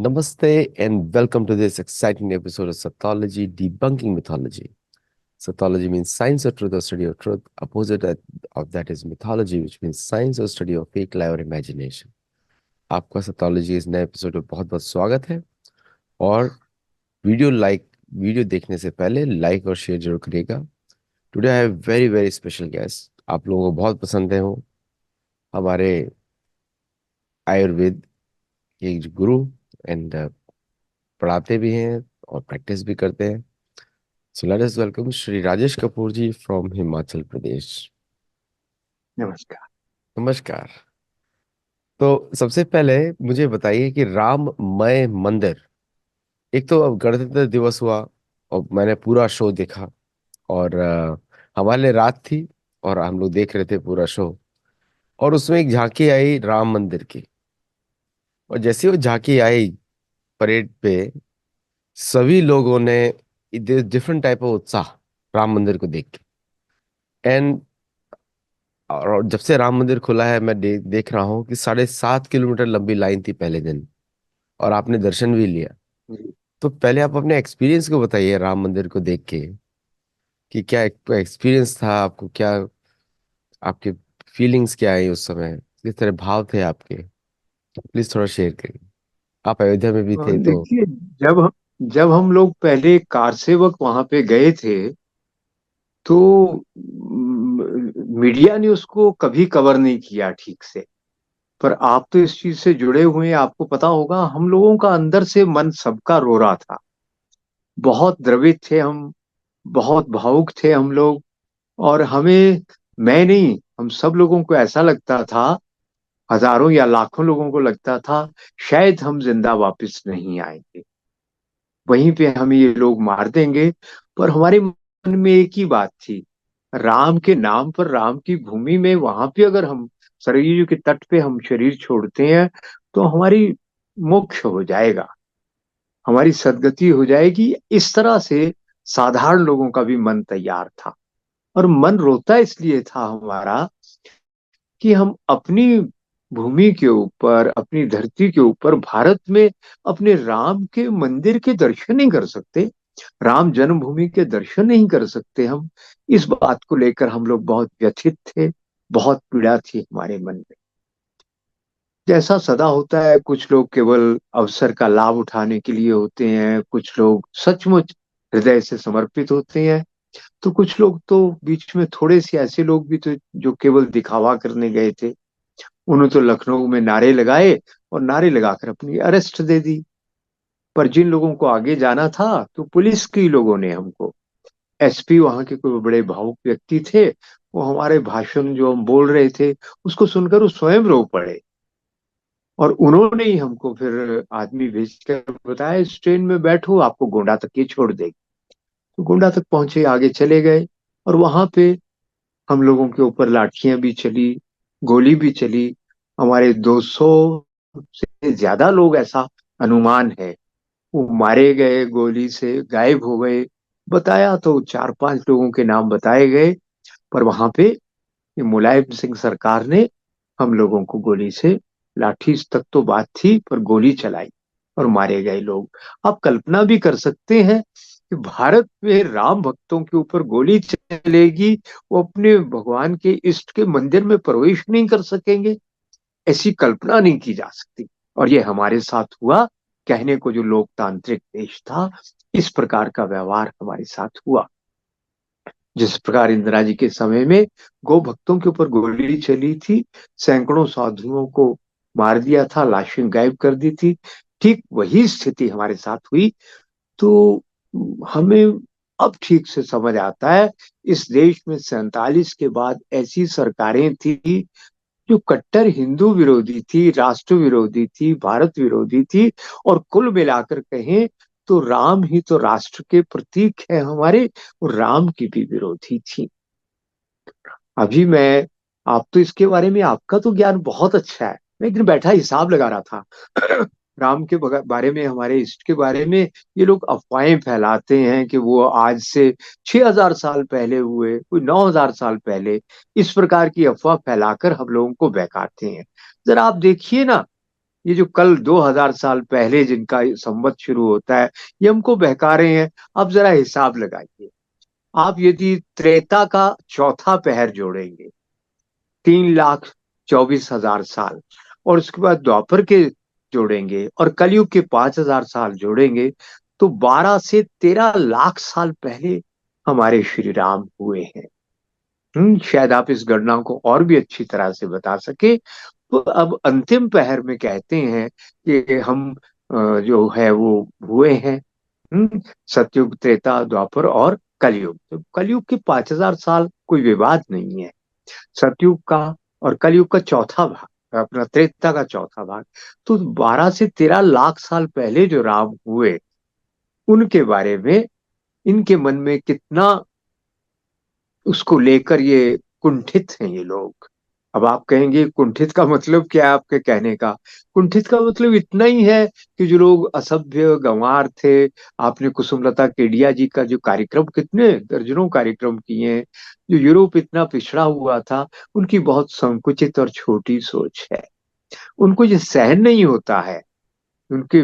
Namaste and welcome to this exciting episode of Sathology Debunking Mythology. Sathology means science or truth or study of truth. Of that is mythology, which means science or study of fake, lie और imagination. आपका Sathology इस नए episode में बहुत बहुत स्वागत है और वीडियो देखने से पहले लाइक और शेयर जरूर करिएगा. Today I have very very special guest. आप लोगों को बहुत पसंद है हो हमारे आयुर्वेद के एक गुरु एंड पढ़ाते भी हैं और प्रैक्टिस भी करते हैं. So let us welcome Shri Rajesh Kapoor ji from Himachal Pradesh. नमस्कार। नमस्कार. तो सबसे पहले मुझे बताइए कि राममय मंदिर, एक तो अब गणतंत्र दिवस हुआ और मैंने पूरा शो देखा और हमारे लिए रात थी और हम लोग देख रहे थे पूरा शो और उसमें एक झांकी आई राम मंदिर की. और जैसे वो झांकी आई परेड पे, सभी लोगों ने डिफरेंट टाइप ऑफ उत्साह राम मंदिर को देख के. एंड और जब से राम मंदिर खुला है मैं देख रहा हूँ कि 7.5 किलोमीटर लंबी लाइन थी पहले दिन और आपने दर्शन भी लिया. जी। तो पहले आप अपने एक्सपीरियंस को बताइए राम मंदिर को देख के कि क्या एक्सपीरियंस था आपको, क्या आपके फीलिंग्स क्या आई उस समय, किस तरह भाव थे आपके. प्लीज थोड़ा शेयर करिए. आप अयोध्या में भी थे तो. देखिए, जब जब हम लोग पहले कार सेवक वहां पे गए थे तो मीडिया ने उसको कभी कवर नहीं किया ठीक से। पर आप तो इस चीज से जुड़े हुए हैं, आपको पता होगा, हम लोगों का अंदर से मन सबका रो रहा था। बहुत द्रवित थे हम, बहुत भावुक थे हम लोग। और हमें, मैं नहीं, हम सब लोगों को ऐसा लगता था, हजारों या लाखों लोगों को लगता था, शायद हम जिंदा वापस नहीं आएंगे, वहीं पे हमें ये लोग मार देंगे। पर हमारे मन में एक ही बात थी, राम के नाम पर, राम की भूमि में, वहां पे अगर हम सरयू के तट पे हम शरीर छोड़ते हैं तो हमारी मोक्ष हो जाएगा, हमारी सदगति हो जाएगी। इस तरह से साधारण लोगों का भी मन तैयार था। और मन रोता इसलिए था हमारा कि हम अपनी भूमि के ऊपर, अपनी धरती के ऊपर, भारत में अपने राम के मंदिर के दर्शन नहीं कर सकते, राम जन्मभूमि के दर्शन नहीं कर सकते हम। इस बात को लेकर हम लोग बहुत व्यथित थे, बहुत पीड़ा थी हमारे मन में। जैसा सदा होता है, कुछ लोग केवल अवसर का लाभ उठाने के लिए होते हैं, कुछ लोग सचमुच हृदय से समर्पित होते हैं, तो कुछ लोग तो बीच में थोड़े से ऐसे लोग भी थे जो केवल दिखावा करने गए थे। उन्होंने तो लखनऊ में नारे लगाए और नारे लगाकर अपनी अरेस्ट दे दी। पर जिन लोगों को आगे जाना था तो पुलिस के लोगों ने हमको, एसपी वहां के कोई बड़े भावुक व्यक्ति थे, वो हमारे भाषण जो हम बोल रहे थे उसको सुनकर वो स्वयं रो पड़े। और उन्होंने ही हमको फिर आदमी भेजकर बताया, इस ट्रेन में बैठो, आपको गोंडा तक ये छोड़ देगी। तो गोंडा तक पहुंचे, आगे चले गए। और वहां पे हम लोगों के ऊपर लाठियां भी चली, गोली भी चली। हमारे 200 से ज्यादा लोग, ऐसा अनुमान है, वो मारे गए, गोली से गायब हो गए। बताया तो 4-5 लोगों के नाम बताए गए। पर वहां पे ये मुलायम सिंह सरकार ने हम लोगों को गोली से, लाठी तक तो बात थी, पर गोली चलाई और मारे गए लोग। आप कल्पना भी कर सकते हैं कि भारत में राम भक्तों के ऊपर गोली चलेगी, वो अपने भगवान के इष्ट के मंदिर में प्रवेश नहीं कर सकेंगे, ऐसी कल्पना नहीं की जा सकती। और ये हमारे साथ हुआ। कहने को जो लोकतांत्रिक देश था, इस प्रकार का व्यवहार हमारे साथ हुआ। जिस प्रकार इंदिरा जी के समय में गौ भक्तों के ऊपर गोली चली थी, सैकड़ों साधुओं को मार दिया था, लाशें गायब कर दी थी, ठीक वही स्थिति हमारे साथ हुई। तो हमें अब ठीक से समझ आता है, इस देश में 47 के बाद ऐसी सरकारें थी जो कट्टर हिंदू विरोधी थी, राष्ट्र विरोधी थी, भारत विरोधी थी। और कुल मिलाकर कहें तो राम ही तो राष्ट्र के प्रतीक है हमारे, और राम की भी विरोधी थी। अभी मैं, आप तो इसके बारे में, आपका तो ज्ञान बहुत अच्छा है। मैं एक दिन बैठा हिसाब लगा रहा था राम के बारे में, हमारे इष्ट के बारे में ये लोग अफवाहें फैलाते हैं कि वो आज से 6000 साल पहले हुए, कोई 9000 साल पहले। इस प्रकार की अफवाह फैलाकर हम लोगों को बहकाते हैं। जरा आप देखिए ना, ये जो कल 2000 साल पहले जिनका संवत शुरू होता है, ये हमको बहका रहे हैं। आप जरा हिसाब लगाइए, आप यदि त्रेता का चौथा पहर जोड़ेंगे, 3,24,000 साल, और उसके बाद द्वापर के जोड़ेंगे और कलयुग के 5,000 साल जोड़ेंगे, तो 12 से 13 लाख साल पहले हमारे श्री राम हुए हैं। शायद आप इस गणना को और भी अच्छी तरह से बता सके। तो अब अंतिम पहर में कहते हैं कि हम जो है वो हुए हैं, सतयुग, त्रेता, द्वापर और कलयुग। तो कलयुग के 5,000 साल कोई विवाद नहीं है। सतयुग का और कलयुग का चौथा भाग, अपना त्रेता का चौथा भाग, तो 12 से 13 लाख साल पहले जो राम हुए, उनके बारे में इनके मन में कितना उसको लेकर ये कुंठित हैं ये लोग। अब आप कहेंगे कुंठित का मतलब क्या है आपके कहने का? कुंठित का मतलब इतना ही है कि जो लोग असभ्य गंवार थे, आपने कुसुमलता केडिया जी का जो कार्यक्रम, कितने दर्जनों कार्यक्रम किए हैं, जो यूरोप इतना पिछड़ा हुआ था, उनकी बहुत संकुचित और छोटी सोच है। उनको ये सहन नहीं होता है, उनकी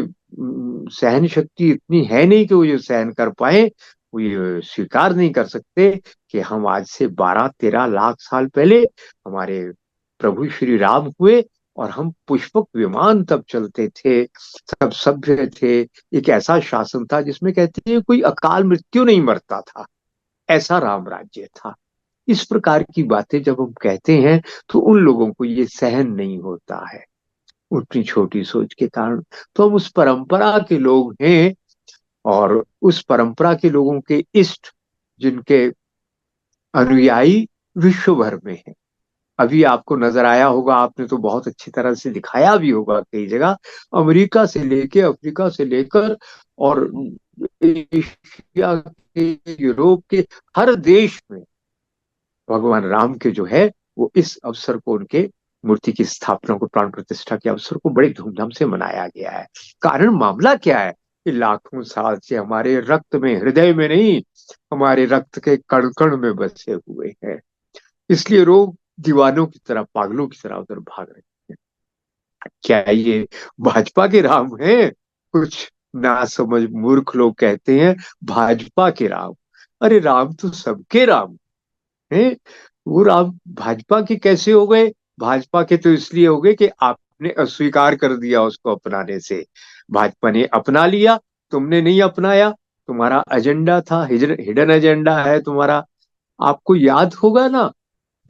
सहन शक्ति इतनी है नहीं कि वो ये सहन कर पाए। वो ये स्वीकार नहीं कर सकते कि हम आज से 12-13 लाख साल पहले हमारे प्रभु श्री राम हुए, और हम पुष्पक विमान तब चलते थे, सब सभ्य थे। एक ऐसा शासन था जिसमें कहते हैं कोई अकाल मृत्यु नहीं मरता था, ऐसा राम राज्य था। इस प्रकार की बातें जब हम कहते हैं तो उन लोगों को ये सहन नहीं होता है, उतनी छोटी सोच के कारण। तो हम उस परंपरा के लोग हैं, और उस परंपरा के लोगों के इष्ट, जिनके अनुयायी विश्व भर में हैं। अभी आपको नजर आया होगा, आपने तो बहुत अच्छी तरह से दिखाया भी होगा कई जगह, अमेरिका से लेके, अफ्रीका से लेकर, और एशिया के, यूरोप के हर देश में भगवान राम के जो है वो इस अवसर को, उनके मूर्ति की स्थापना को, प्राण प्रतिष्ठा के अवसर को बड़े धूमधाम से मनाया गया है। कारण मामला क्या है कि लाखों साल से हमारे रक्त में, हृदय में नहीं, हमारे रक्त के कण कण में बसे हुए हैं। इसलिए लोग दीवानों की तरह, पागलों की तरह उधर भाग रहे हैं। क्या ये भाजपा के राम हैं? कुछ ना समझ मूर्ख लोग कहते हैं भाजपा के राम। अरे राम तो सबके राम हैं। वो राम भाजपा के कैसे हो गए? भाजपा के तो इसलिए हो गए कि आपने अस्वीकार कर दिया उसको अपनाने से। भाजपा ने अपना लिया, तुमने नहीं अपनाया। तुम्हारा एजेंडा था, हिडन एजेंडा है तुम्हारा। आपको याद होगा ना,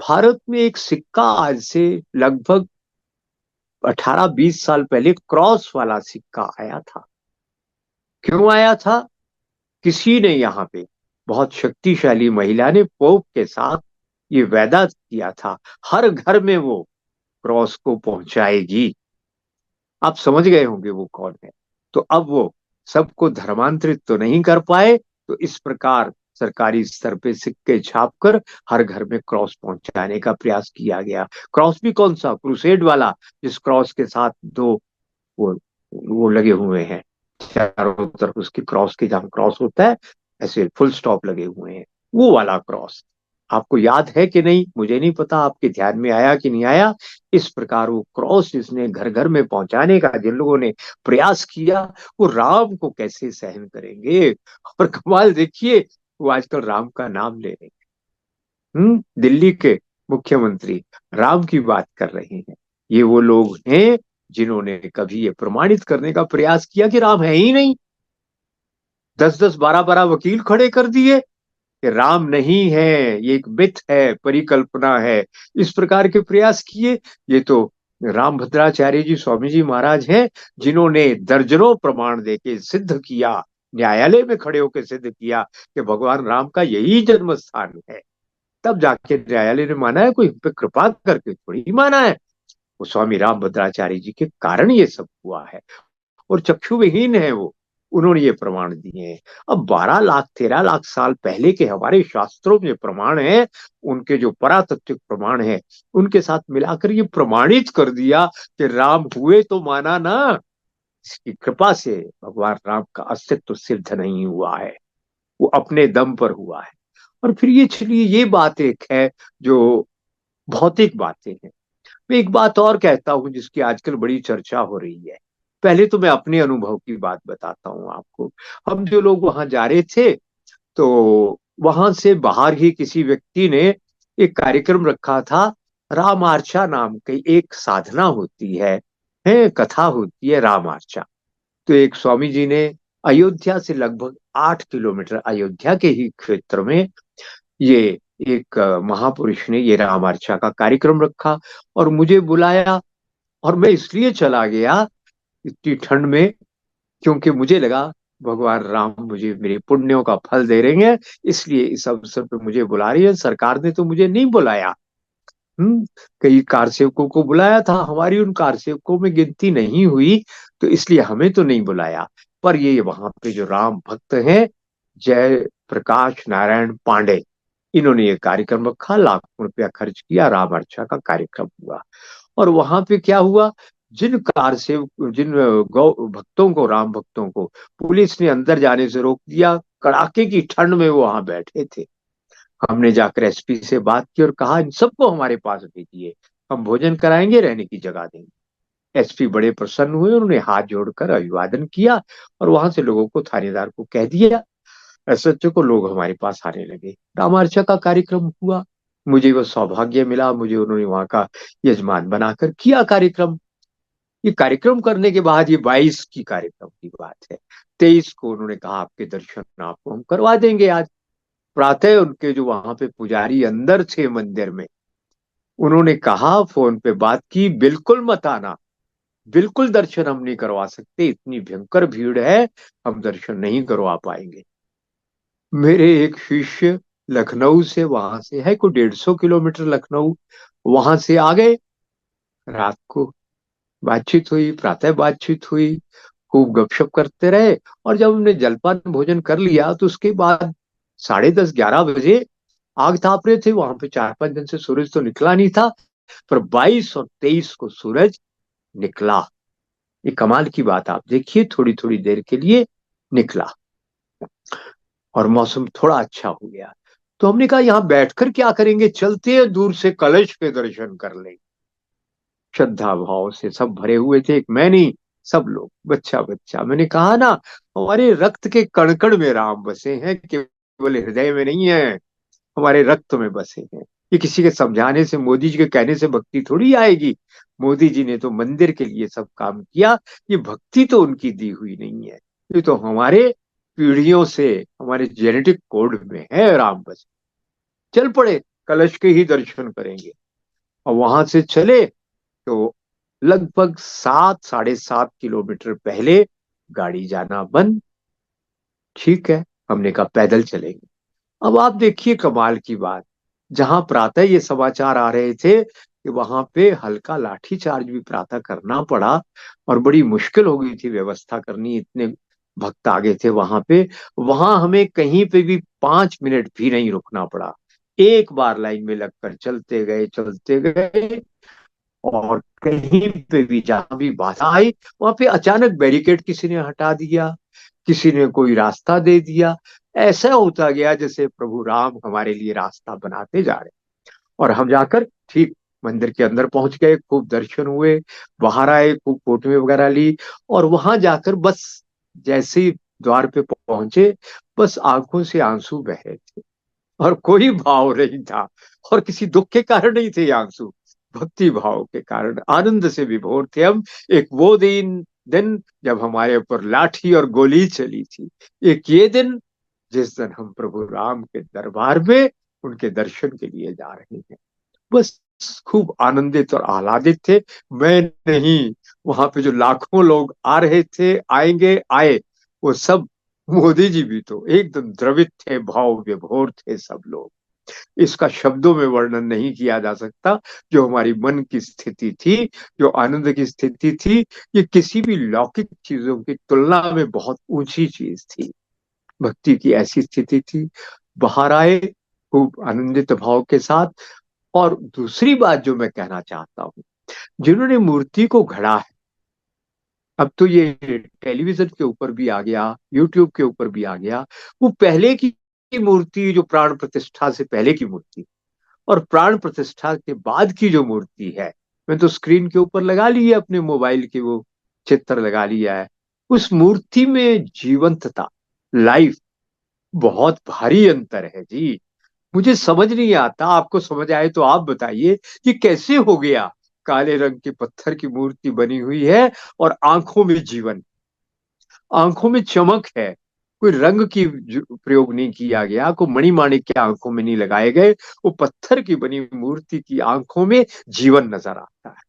भारत में एक सिक्का आज से लगभग 18-20 साल पहले क्रॉस वाला सिक्का आया था। क्यों आया था? किसी ने यहाँ पे, बहुत शक्तिशाली महिला ने पोप के साथ ये वादा किया था, हर घर में वो क्रॉस को पहुंचाएगी। आप समझ गए होंगे वो कौन है। तो अब वो सबको धर्मांतरित तो नहीं कर पाए, तो इस प्रकार सरकारी स्तर पे सिक्के छापकर हर घर में क्रॉस पहुंचाने का प्रयास किया गया। क्रॉस भी कौन सा, क्रूसेड वाला, जिस क्रॉस के साथ दो वो वो लगे हुए हैं, चारों तरफ उसकी क्रॉस के, जहां क्रॉस होता है ऐसे फुल स्टॉप लगे हुए हैं, वो वाला क्रॉस। आपको याद है कि नहीं मुझे नहीं पता, आपके ध्यान में आया कि नहीं आया? इस प्रकार वो क्रॉस जिसने घर घर में पहुंचाने का जिन लोगों ने प्रयास किया, वो राम को कैसे सहन करेंगे? और कमाल देखिए, वो आजकल राम का नाम ले रहे हैं। दिल्ली के मुख्यमंत्री राम की बात कर रहे हैं। ये वो लोग हैं जिन्होंने कभी ये प्रमाणित करने का प्रयास किया कि राम है ही नहीं। 10-10, 12-12 वकील खड़े कर दिए कि राम नहीं है, ये एक मिथ है, परिकल्पना है। इस प्रकार के प्रयास किए। ये तो राम भद्राचार्य जी, स्वामी जी महाराज हैं, जिन्होंने दर्जनों प्रमाण देके सिद्ध किया, न्यायालय में खड़े होकर सिद्ध किया कि भगवान राम का यही जन्म स्थान है। तब जाके न्यायालय ने माना है, कोई हम पे कृपा करके थोड़ी माना है। वो स्वामी राम भद्राचार्य जी के कारण ये सब हुआ है, और चक्षु विहीन है वो, उन्होंने ये प्रमाण दिए हैं। अब 12 लाख 13 लाख साल पहले के हमारे शास्त्रों में प्रमाण है, उनके जो परातत्विक प्रमाण है, उनके साथ मिलाकर ये प्रमाणित कर दिया कि राम हुए, तो माना ना, इसकी कृपा से भगवान राम का अस्तित्व सिद्ध नहीं हुआ है, वो अपने दम पर हुआ है। और फिर ये, चलिए ये बात एक है जो भौतिक बातें हैं। मैं एक बात और कहता हूँ जिसकी आजकल बड़ी चर्चा हो रही है। पहले तो मैं अपने अनुभव की बात बताता हूँ आपको। हम जो लोग वहां जा रहे थे, तो वहां से बाहर ही किसी व्यक्ति ने एक कार्यक्रम रखा था। राम आर्चा नाम की एक साधना होती है कथा होती है राम आर्चा। तो एक स्वामी जी ने अयोध्या से लगभग 8 किलोमीटर, अयोध्या के ही क्षेत्र में, ये एक महापुरुष ने ये राम आर्चा का कार्यक्रम रखा और मुझे बुलाया। और मैं इसलिए चला गया इतनी ठंड में, क्योंकि मुझे लगा भगवान राम मुझे मेरे पुण्यों का फल दे रहे हैं, इसलिए इस अवसर पे मुझे बुला रही है। सरकार ने तो मुझे नहीं बुलाया। हम्म कई कार सेवकों को बुलाया था, हमारी उन कार सेवकों में गिनती नहीं हुई, तो इसलिए हमें तो नहीं बुलाया। पर ये वहां पे जो राम भक्त हैं, जय प्रकाश नारायण पांडे, इन्होंने ये कार्यक्रम रखा, लाखों रुपया खर्च किया, राम अर्चा का कार्यक्रम हुआ। और वहां पे क्या हुआ, जिन गौ भक्तों को, राम भक्तों को पुलिस ने अंदर जाने से रोक दिया। कड़ाके की ठंड में वो वहां बैठे थे। हमने जाकर एसपी से बात की और कहा इन सबको हमारे पास भेजिए, हम भोजन कराएंगे, रहने की जगह देंगे। एसपी बड़े प्रसन्न हुए, उन्होंने हाथ जोड़कर अभिवादन किया और वहां से लोगों को, थानेदार को कह दिया। एसएचओ को, लोग हमारे पास आने लगे। रामार्चा का कार्यक्रम हुआ। मुझे वो सौभाग्य मिला, मुझे उन्होंने वहां का यजमान बनाकर किया कार्यक्रम। ये कार्यक्रम करने के बाद, ये 22 की कार्यक्रम की बात है, 23 को उन्होंने कहा आपके दर्शन आपको हम करवा देंगे आज। प्रातः उनके जो वहां पे पुजारी अंदर थे मंदिर में, उन्होंने कहा, फोन पे बात की, बिल्कुल मत आना, बिल्कुल दर्शन हम नहीं करवा सकते, इतनी भयंकर भीड़ है, हम दर्शन नहीं करवा पाएंगे। मेरे एक शिष्य लखनऊ से, वहां से है कोई 150 किलोमीटर लखनऊ, वहां से आ गए। रात को बातचीत हुई, प्रातः बातचीत हुई, खूब गपशप करते रहे। और जब हमने जलपान भोजन कर लिया, तो उसके बाद 10:30 11 बजे आग ताप रहे थे वहां पे। 4 5 दिन से सूरज तो निकला नहीं था, पर 22 और 23 को सूरज निकला। ये कमाल की बात, आप देखिए, थोड़ी थोड़ी देर के लिए निकला और मौसम थोड़ा अच्छा हो गया। तो हमने कहा यहां बैठकर क्या करेंगे, चलते हैं दूर से कलश के दर्शन कर लें। श्रद्धा भाव से सब भरे हुए थे, एक मैं नहीं, सब लोग, बच्चा बच्चा। मैंने कहा ना, हमारे रक्त के कण कण में राम बसे हैं, केवल हृदय में नहीं है, हमारे रक्त में बसे हैं। ये किसी के समझाने से, मोदी जी के कहने से भक्ति थोड़ी आएगी। मोदी जी ने तो मंदिर के लिए सब काम किया, ये भक्ति तो उनकी दी हुई नहीं है, ये तो हमारे पीढ़ियों से, हमारे जेनेटिक कोड में है राम बस। चल पड़े, कलश के ही दर्शन करेंगे। और वहां से चले तो लगभग 7 साढ़े 7 किलोमीटर पहले गाड़ी जाना बंद। ठीक है, हमने कहा पैदल चलेंगे। अब आप देखिए कमाल की बात, जहां प्रातः ये समाचार आ रहे थे कि वहां पे हल्का लाठीचार्ज भी प्रातः करना पड़ा, और बड़ी मुश्किल हो गई थी व्यवस्था करनी, इतने भक्त आ गए थे वहां पे। वहां हमें कहीं पे भी 5 मिनट भी नहीं रुकना पड़ा, एक बार लाइन में लगकर चलते गए, चलते गए। और कहीं पे भी जहां भी बाधा आई, वहां पे अचानक बैरिकेड किसी ने हटा दिया, किसी ने कोई रास्ता दे दिया। ऐसा होता गया जैसे प्रभु राम हमारे लिए रास्ता बनाते जा रहे। और हम जाकर ठीक मंदिर के अंदर पहुंच गए, खूब दर्शन हुए, बाहर आए, खूब फोटो वगैरह ली। और वहां जाकर बस जैसे ही द्वार पे पहुंचे, बस आंखों से आंसू बह रहे थे, और कोई भाव नहीं था। और किसी दुख के कारण नहीं थे ये आंसू, भक्ति भाव के कारण आनंद से विभोर थे हम। एक वो दिन दिन जब हमारे ऊपर लाठी और गोली चली थी, एक ये दिन जिस दिन हम प्रभु राम के दरबार में उनके दर्शन के लिए जा रहे हैं। बस खूब आनंदित और आह्लादित थे। मैं नहीं, वहां पे जो लाखों लोग आ रहे थे, आएंगे, आए, वो सब, मोदी जी भी तो एकदम द्रवित थे, भाव विभोर थे सब लोग। इसका शब्दों में वर्णन नहीं किया जा सकता। जो हमारी मन की स्थिति थी, जो आनंद की स्थिति थी, ये किसी भी लौकिक चीजों की तुलना में बहुत ऊंची चीज थी। भक्ति की ऐसी स्थिति थी। बाहर आए खूब आनंदित भाव के साथ। और दूसरी बात जो मैं कहना चाहता हूँ, जिन्होंने मूर्ति को घड़ा है, अब तो ये टेलीविजन के ऊपर भी आ गया, यूट्यूब के ऊपर भी आ गया, वो पहले की मूर्ति, जो प्राण प्रतिष्ठा से पहले की मूर्ति और प्राण प्रतिष्ठा के बाद की जो मूर्ति है, मैं तो स्क्रीन के ऊपर लगा लिया, अपने मोबाइल के वो चित्र लगा लिया है। उस मूर्ति में जीवंतता, लाइफ, बहुत भारी अंतर है जी। मुझे समझ नहीं आता, आपको समझ आए तो आप बताइए कि कैसे हो गया। काले रंग के पत्थर की मूर्ति बनी हुई है और आंखों में जीवन, आंखों में चमक है। कोई रंग की प्रयोग नहीं किया गया, कोई मणिमाणिक के आंखों में नहीं लगाए गए। वो पत्थर की बनी मूर्ति की आंखों में जीवन नजर आता है।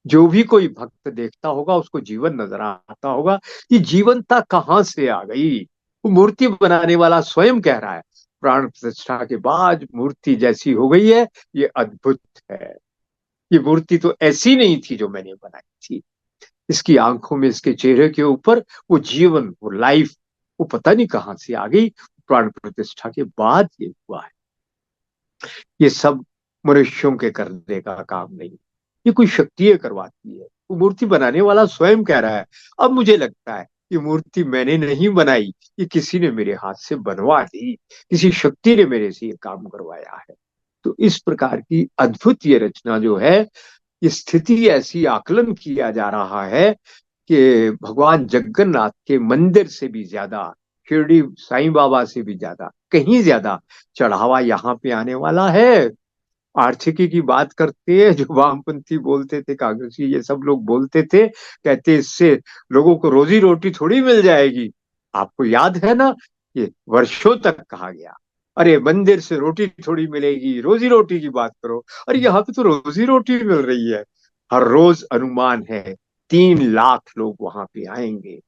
जो भी कोई भक्त देखता होगा उसको जीवन नजर आता होगा। ये जीवनता कहाँ से आ गई? वो मूर्ति बनाने वाला स्वयं कह रहा है, प्राण प्रतिष्ठा के बाद मूर्ति जैसी हो गई है, ये अद्भुत है। ये मूर्ति तो ऐसी नहीं थी जो मैंने बनाई थी। इसकी आंखों में, इसके चेहरे के ऊपर वो जीवन, वो लाइफ, वो पता नहीं कहां से आ गई। प्राण प्रतिष्ठा के बाद ये हुआ है। ये सब मनुष्यों के करने का काम नहीं, ये कोई शक्ति करवाती है। वो मूर्ति बनाने वाला स्वयं कह रहा है। अब मुझे लगता है ये मूर्ति मैंने नहीं बनाई, ये किसी ने मेरे हाथ से बनवा दी, किसी शक्ति ने मेरे से ये काम करवाया है। तो इस प्रकार की अद्भुत ये रचना जो है, ये स्थिति ऐसी आकलन किया जा रहा है कि भगवान जगन्नाथ के मंदिर से भी ज्यादा, शिरडी साईं बाबा से भी ज्यादा, कहीं ज्यादा चढ़ावा यहाँ पे आने वाला है। आर्थिकी की बात करते हैं जो वामपंथी बोलते थे, कांग्रेसी, ये सब लोग बोलते थे, कहते इससे लोगों को रोजी रोटी थोड़ी मिल जाएगी। आपको याद है ना, ये वर्षों तक कहा गया, अरे मंदिर से रोटी थोड़ी मिलेगी, रोजी रोटी की बात करो। अरे यहाँ पे तो रोजी रोटी मिल रही है। हर रोज अनुमान है 3 लाख लोग वहां पे आएंगे।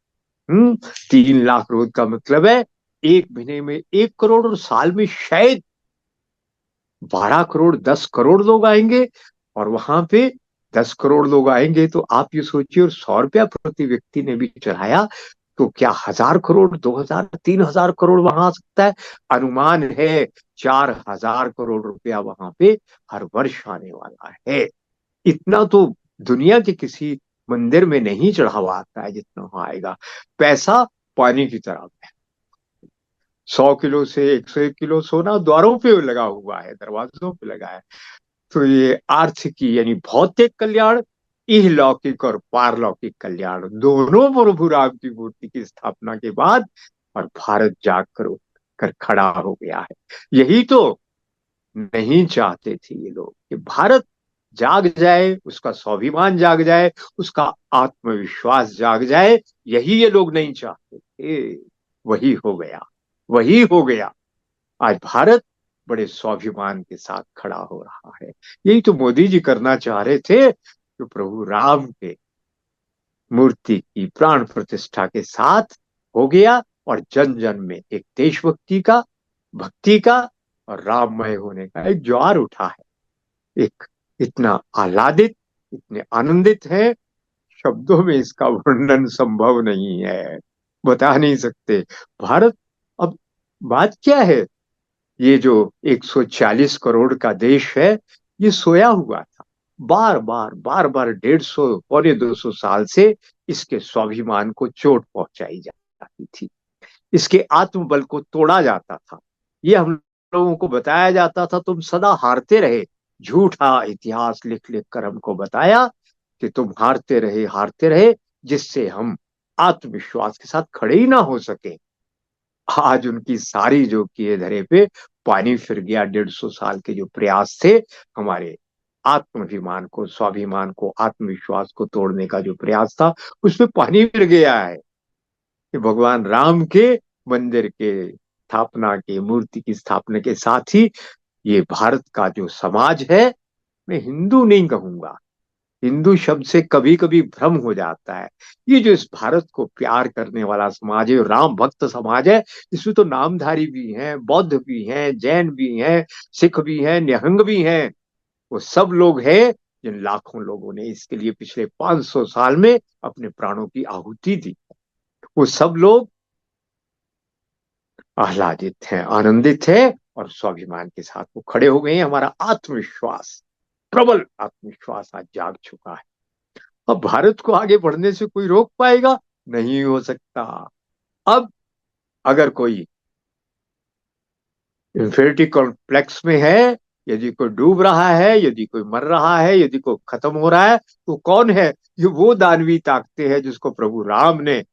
3 लाख रोज का मतलब है 1 महीने में 1 करोड़, और साल में शायद 12 करोड़, 10 करोड़ लोग आएंगे। और वहां पे 10 करोड़ लोग आएंगे तो आप ये सोचिए, और 100 रुपया प्रति व्यक्ति ने भी चढ़ाया, तो क्या 1000 करोड़, 2000, 3000 करोड़ वहां आ सकता है। अनुमान है 4000 करोड़ रुपया वहां पे हर वर्ष आने वाला है। इतना तो दुनिया के किसी मंदिर में नहीं चढ़ावा आता है जितना वहां आएगा। पैसा पानी की तरह है। 100 किलो से 101 किलो सोना द्वारों पे लगा हुआ है, दरवाजों पे लगा है। तो ये आर्थिकी यानी भौतिक कल्याण, इहलौकिक और पारलौकिक कल्याण, दोनों प्रभु राम की मूर्ति की स्थापना के बाद, और भारत जाग कर खड़ा हो गया है। यही तो नहीं चाहते थे ये लोग कि भारत जाग जाए, उसका स्वाभिमान जाग जाए, उसका आत्मविश्वास जाग जाए। यही ये लोग नहीं चाहते थे। वही हो गया, वही हो गया। आज भारत बड़े स्वाभिमान के साथ खड़ा हो रहा है। यही तो मोदी जी करना चाह रहे थे, जो प्रभु राम के मूर्ति की प्राण प्रतिष्ठा के साथ हो गया, और जन जन में एक देशभक्ति का, भक्ति का और राममय होने का एक ज्वार उठा है। एक इतना आह्लादित, इतने आनंदित है, शब्दों में इसका वर्णन संभव नहीं है, बता नहीं सकते। भारत, अब बात क्या है, ये जो 140 करोड़ का देश है, ये सोया हुआ था। बार बार बार बार 150, पौने 200 साल से इसके स्वाभिमान को चोट पहुंचाई जाती थी, इसके आत्मबल को तोड़ा जाता था। ये हम लोगों को बताया जाता था, तुम सदा हारते रहे। झूठा इतिहास लिख लिख कर हमको बताया कि तुम हारते रहे, जिससे हम आत्मविश्वास के साथ खड़े ही ना हो सके। आज उनकी सारी जो किए धरे पे पानी फिर गया। 150 साल के जो प्रयास थे हमारे आत्माभिमान को, स्वाभिमान को, आत्मविश्वास को तोड़ने का जो प्रयास था, उसमें पानी फिर गया है। कि भगवान राम के मंदिर के स्थापना के, मूर्ति की स्थापना के साथ ही ये भारत का जो समाज है, मैं हिंदू नहीं कहूंगा, हिंदू शब्द से कभी कभी भ्रम हो जाता है। ये जो इस भारत को प्यार करने वाला समाज है, राम भक्त समाज है, इसमें तो नामधारी भी हैं, बौद्ध भी हैं, जैन भी हैं, सिख भी हैं, निहंग भी हैं। वो सब लोग हैं जिन लाखों लोगों ने इसके लिए पिछले 500 साल में अपने प्राणों की आहुति दी। वो सब लोग आह्लादित हैं, आनंदित हैं, और स्वाभिमान के साथ वो खड़े हो गए हैं। हमारा आत्मविश्वास, प्रबल आत्मविश्वास आज जाग चुका है। अब भारत को आगे बढ़ने से कोई रोक पाएगा? नहीं हो सकता। अब अगर कोई इंफिनिटी कॉम्प्लेक्स में है, यदि कोई डूब रहा है, यदि कोई मर रहा है, यदि कोई खत्म हो रहा है, तो कौन है? ये वो दानवी ताकतें हैं जिसको प्रभु राम ने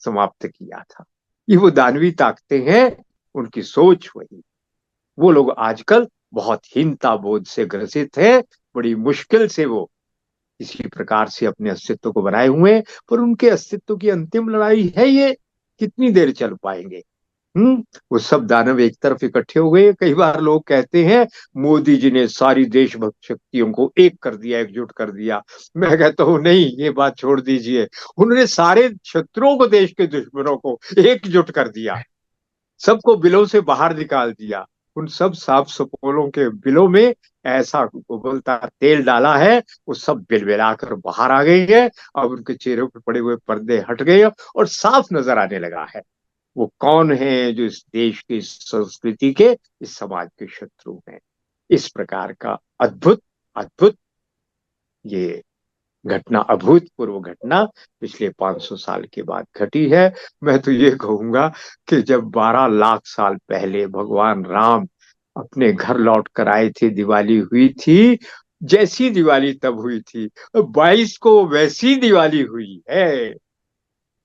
समाप्त किया था। ये वो दानवी ताकतें हैं, उनकी सोच वही। वो लोग आजकल बहुत हीनता बोध से ग्रसित है। बड़ी मुश्किल से वो इसी प्रकार से अपने अस्तित्व को बनाए हुए हैं, पर उनके अस्तित्व की अंतिम लड़ाई है ये, कितनी देर चल पाएंगे? हम्म। वो सब दानव एक तरफ इकट्ठे हो गए। कई बार लोग कहते हैं मोदी जी ने सारी देशभक्त शक्तियों को एक कर दिया, एकजुट कर दिया। मैं कहता हूँ नहीं, ये बात छोड़ दीजिए। उन्होंने सारे शत्रुओं को, देश के दुश्मनों को एकजुट कर दिया, सबको बिलों से बाहर निकाल दिया। उन सब सांप सपोलों के बिलों में ऐसा उबलता तेल डाला है, वो सब बिलबिलाकर बाहर आ गई है। अब उनके चेहरों पर पड़े हुए पर्दे हट गए और साफ नजर आने लगा है वो कौन है जो इस देश की, इस संस्कृति के, इस समाज के शत्रु हैं। इस प्रकार का अद्भुत अद्भुत ये घटना, अभूतपूर्व घटना पिछले 500 साल के बाद घटी है। मैं तो ये कहूंगा कि जब 12 लाख साल पहले भगवान राम अपने घर लौट कर आए थे, दिवाली हुई थी, जैसी दिवाली तब हुई थी, 22 को वैसी दिवाली हुई है।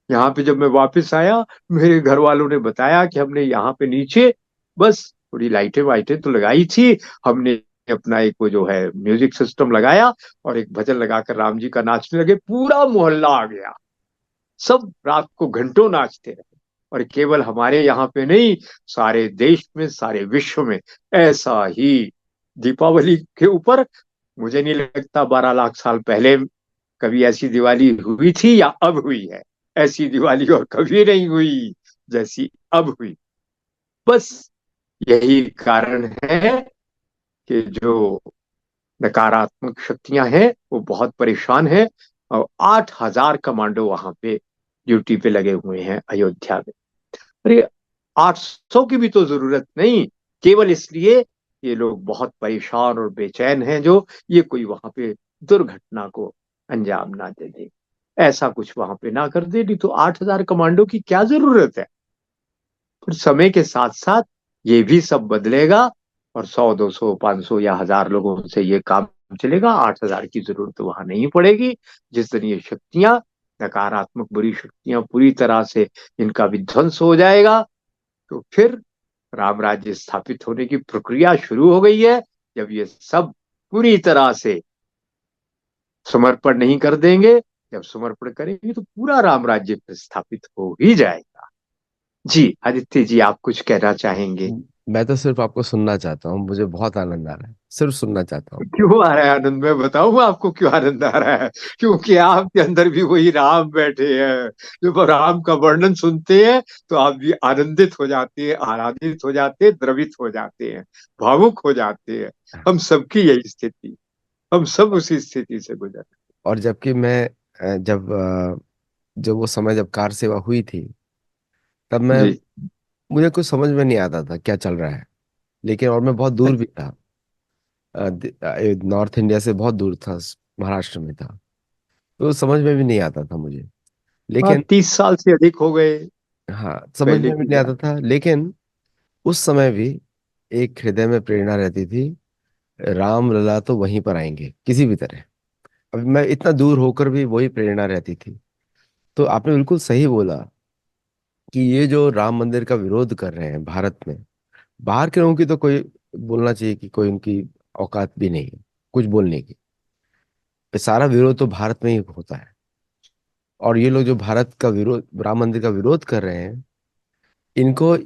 यहाँ पे जब मैं वापस आया, मेरे घर वालों ने बताया कि हमने यहाँ पे नीचे बस थोड़ी लाइटें वाइटें तो लगाई थी, हमने अपना एक वो जो है म्यूजिक सिस्टम लगाया और एक भजन लगाकर राम जी का नाचने लगे। पूरा मोहल्ला आ गया, सब रात को घंटों नाचते रहे। और केवल हमारे यहाँ पे नहीं, सारे देश में, सारे विश्व में ऐसा ही दीपावली के ऊपर, मुझे नहीं लगता 12 लाख साल पहले कभी ऐसी दिवाली हुई थी या अब हुई है। ऐसी दिवाली और कभी नहीं हुई जैसी अब हुई। बस यही कारण है कि जो नकारात्मक शक्तियां हैं वो बहुत परेशान हैं। और 8,000 कमांडो वहां पे ड्यूटी पे लगे हुए हैं अयोध्या में। अरे, 800 की भी तो जरूरत नहीं, केवल इसलिए ये लोग बहुत परेशान और बेचैन हैं जो ये कोई वहां पे दुर्घटना को अंजाम ना दे दे, ऐसा कुछ वहां पे ना कर दे। नहीं तो 8,000 कमांडो की क्या जरूरत है? फिर समय के साथ साथ ये भी सब बदलेगा और 100, 200, 500 या 1,000 लोगों से ये काम चलेगा। 8,000 की जरूरत तो वहां नहीं पड़ेगी। जिस दिन ये शक्तियां, नकारात्मक बुरी शक्तियां पूरी तरह से इनका विध्वंस हो जाएगा, तो फिर राम राज्य स्थापित होने की प्रक्रिया शुरू हो गई है। जब ये सब पूरी तरह से समर्पण नहीं कर देंगे, जब समर्पण करेंगे तो पूरा राम राज्य स्थापित हो ही जाएगा। जी आदित्य जी, आप कुछ कहना चाहेंगे? मैं तो सिर्फ आपको सुनना चाहता हूँ, मुझे बहुत आनंद आ रहा है, सिर्फ सुनना चाहता हूँ। क्यों आ रहा है आनंद? मैं बताऊं आपको क्यों आनंद आ रहा है? क्योंकि आपके अंदर भी वही राम बैठे हैं। जब राम का वर्णन सुनते हैं तो आप भी आनंदित हो जाते हैं, आराधित हो जाते हैं, द्रवित हो जाते हैं, भावुक हो जाते हैं। हम सबकी यही स्थिति, हम सब उसी स्थिति से गुजर। और जबकि मैं जब वो समय जब कार सेवा हुई थी, तब मैं जी। मुझे कुछ समझ में नहीं आता था क्या चल रहा है। लेकिन और मैं बहुत दूर भी था, नॉर्थ इंडिया से बहुत दूर था, महाराष्ट्र में था। तो समझ में भी नहीं आता था मुझे। हाँ, लेकिन 30 साल से अधिक हो गए हाँ, समझ पहले में भी की नहीं आता बात। था। लेकिन उस समय भी एक हृदय में प्रेरणा रहती थी, राम लला तो वहीं पर आएंगे किसी भी तरह। अब मैं इतना दूर होकर भी वही प्रेरणा रहती थी। तो आपने बिल्कुल सही बोला कि ये जो राम मंदिर का विरोध कर रहे हैं भारत में, बाहर के लोगों की तो कोई बोलना चाहिए कि कोई उनकी औकात भी नहीं है कुछ बोलने की। ये सारा विरोध तो भारत में ही होता है। और ये लोग जो भारत का विरोध, राम मंदिर का विरोध कर रहे हैं, इनको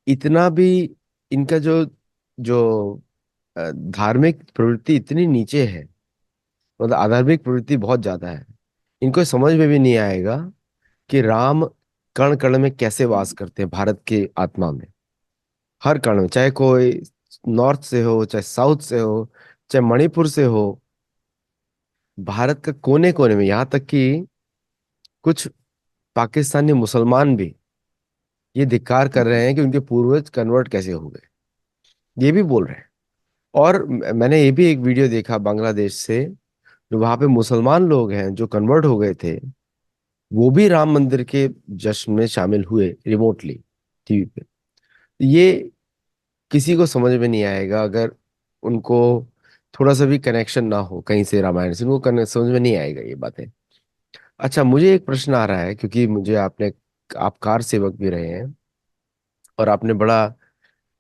इतना भी, इनका जो जो धार्मिक प्रवृत्ति इतनी नीचे है, मतलब आधार्मिक प्रवृत्ति बहुत ज्यादा है। इनको समझ में भी नहीं आएगा कि राम कण कण में कैसे वास करते हैं, भारत के आत्मा में, हर कण में, चाहे कोई नॉर्थ से हो, चाहे साउथ से हो, चाहे मणिपुर से हो, भारत का कोने कोने में, यहाँ तक कि कुछ पाकिस्तानी मुसलमान भी ये धिक्कार कर रहे हैं कि उनके पूर्वज कन्वर्ट कैसे हो गए, ये भी बोल रहे हैं। और मैंने ये भी एक वीडियो देखा बांग्लादेश से, जो वहां पे मुसलमान लोग हैं जो कन्वर्ट हो गए थे, वो भी राम मंदिर के जश्न में शामिल हुए रिमोटली टीवी पे। ये किसी को समझ में नहीं आएगा अगर उनको थोड़ा सा भी कनेक्शन ना हो कहीं से रामायण से, उनको समझ में नहीं आएगा ये बातें। अच्छा, मुझे एक प्रश्न आ रहा है, क्योंकि मुझे आप कार सेवक भी रहे हैं, और आपने बड़ा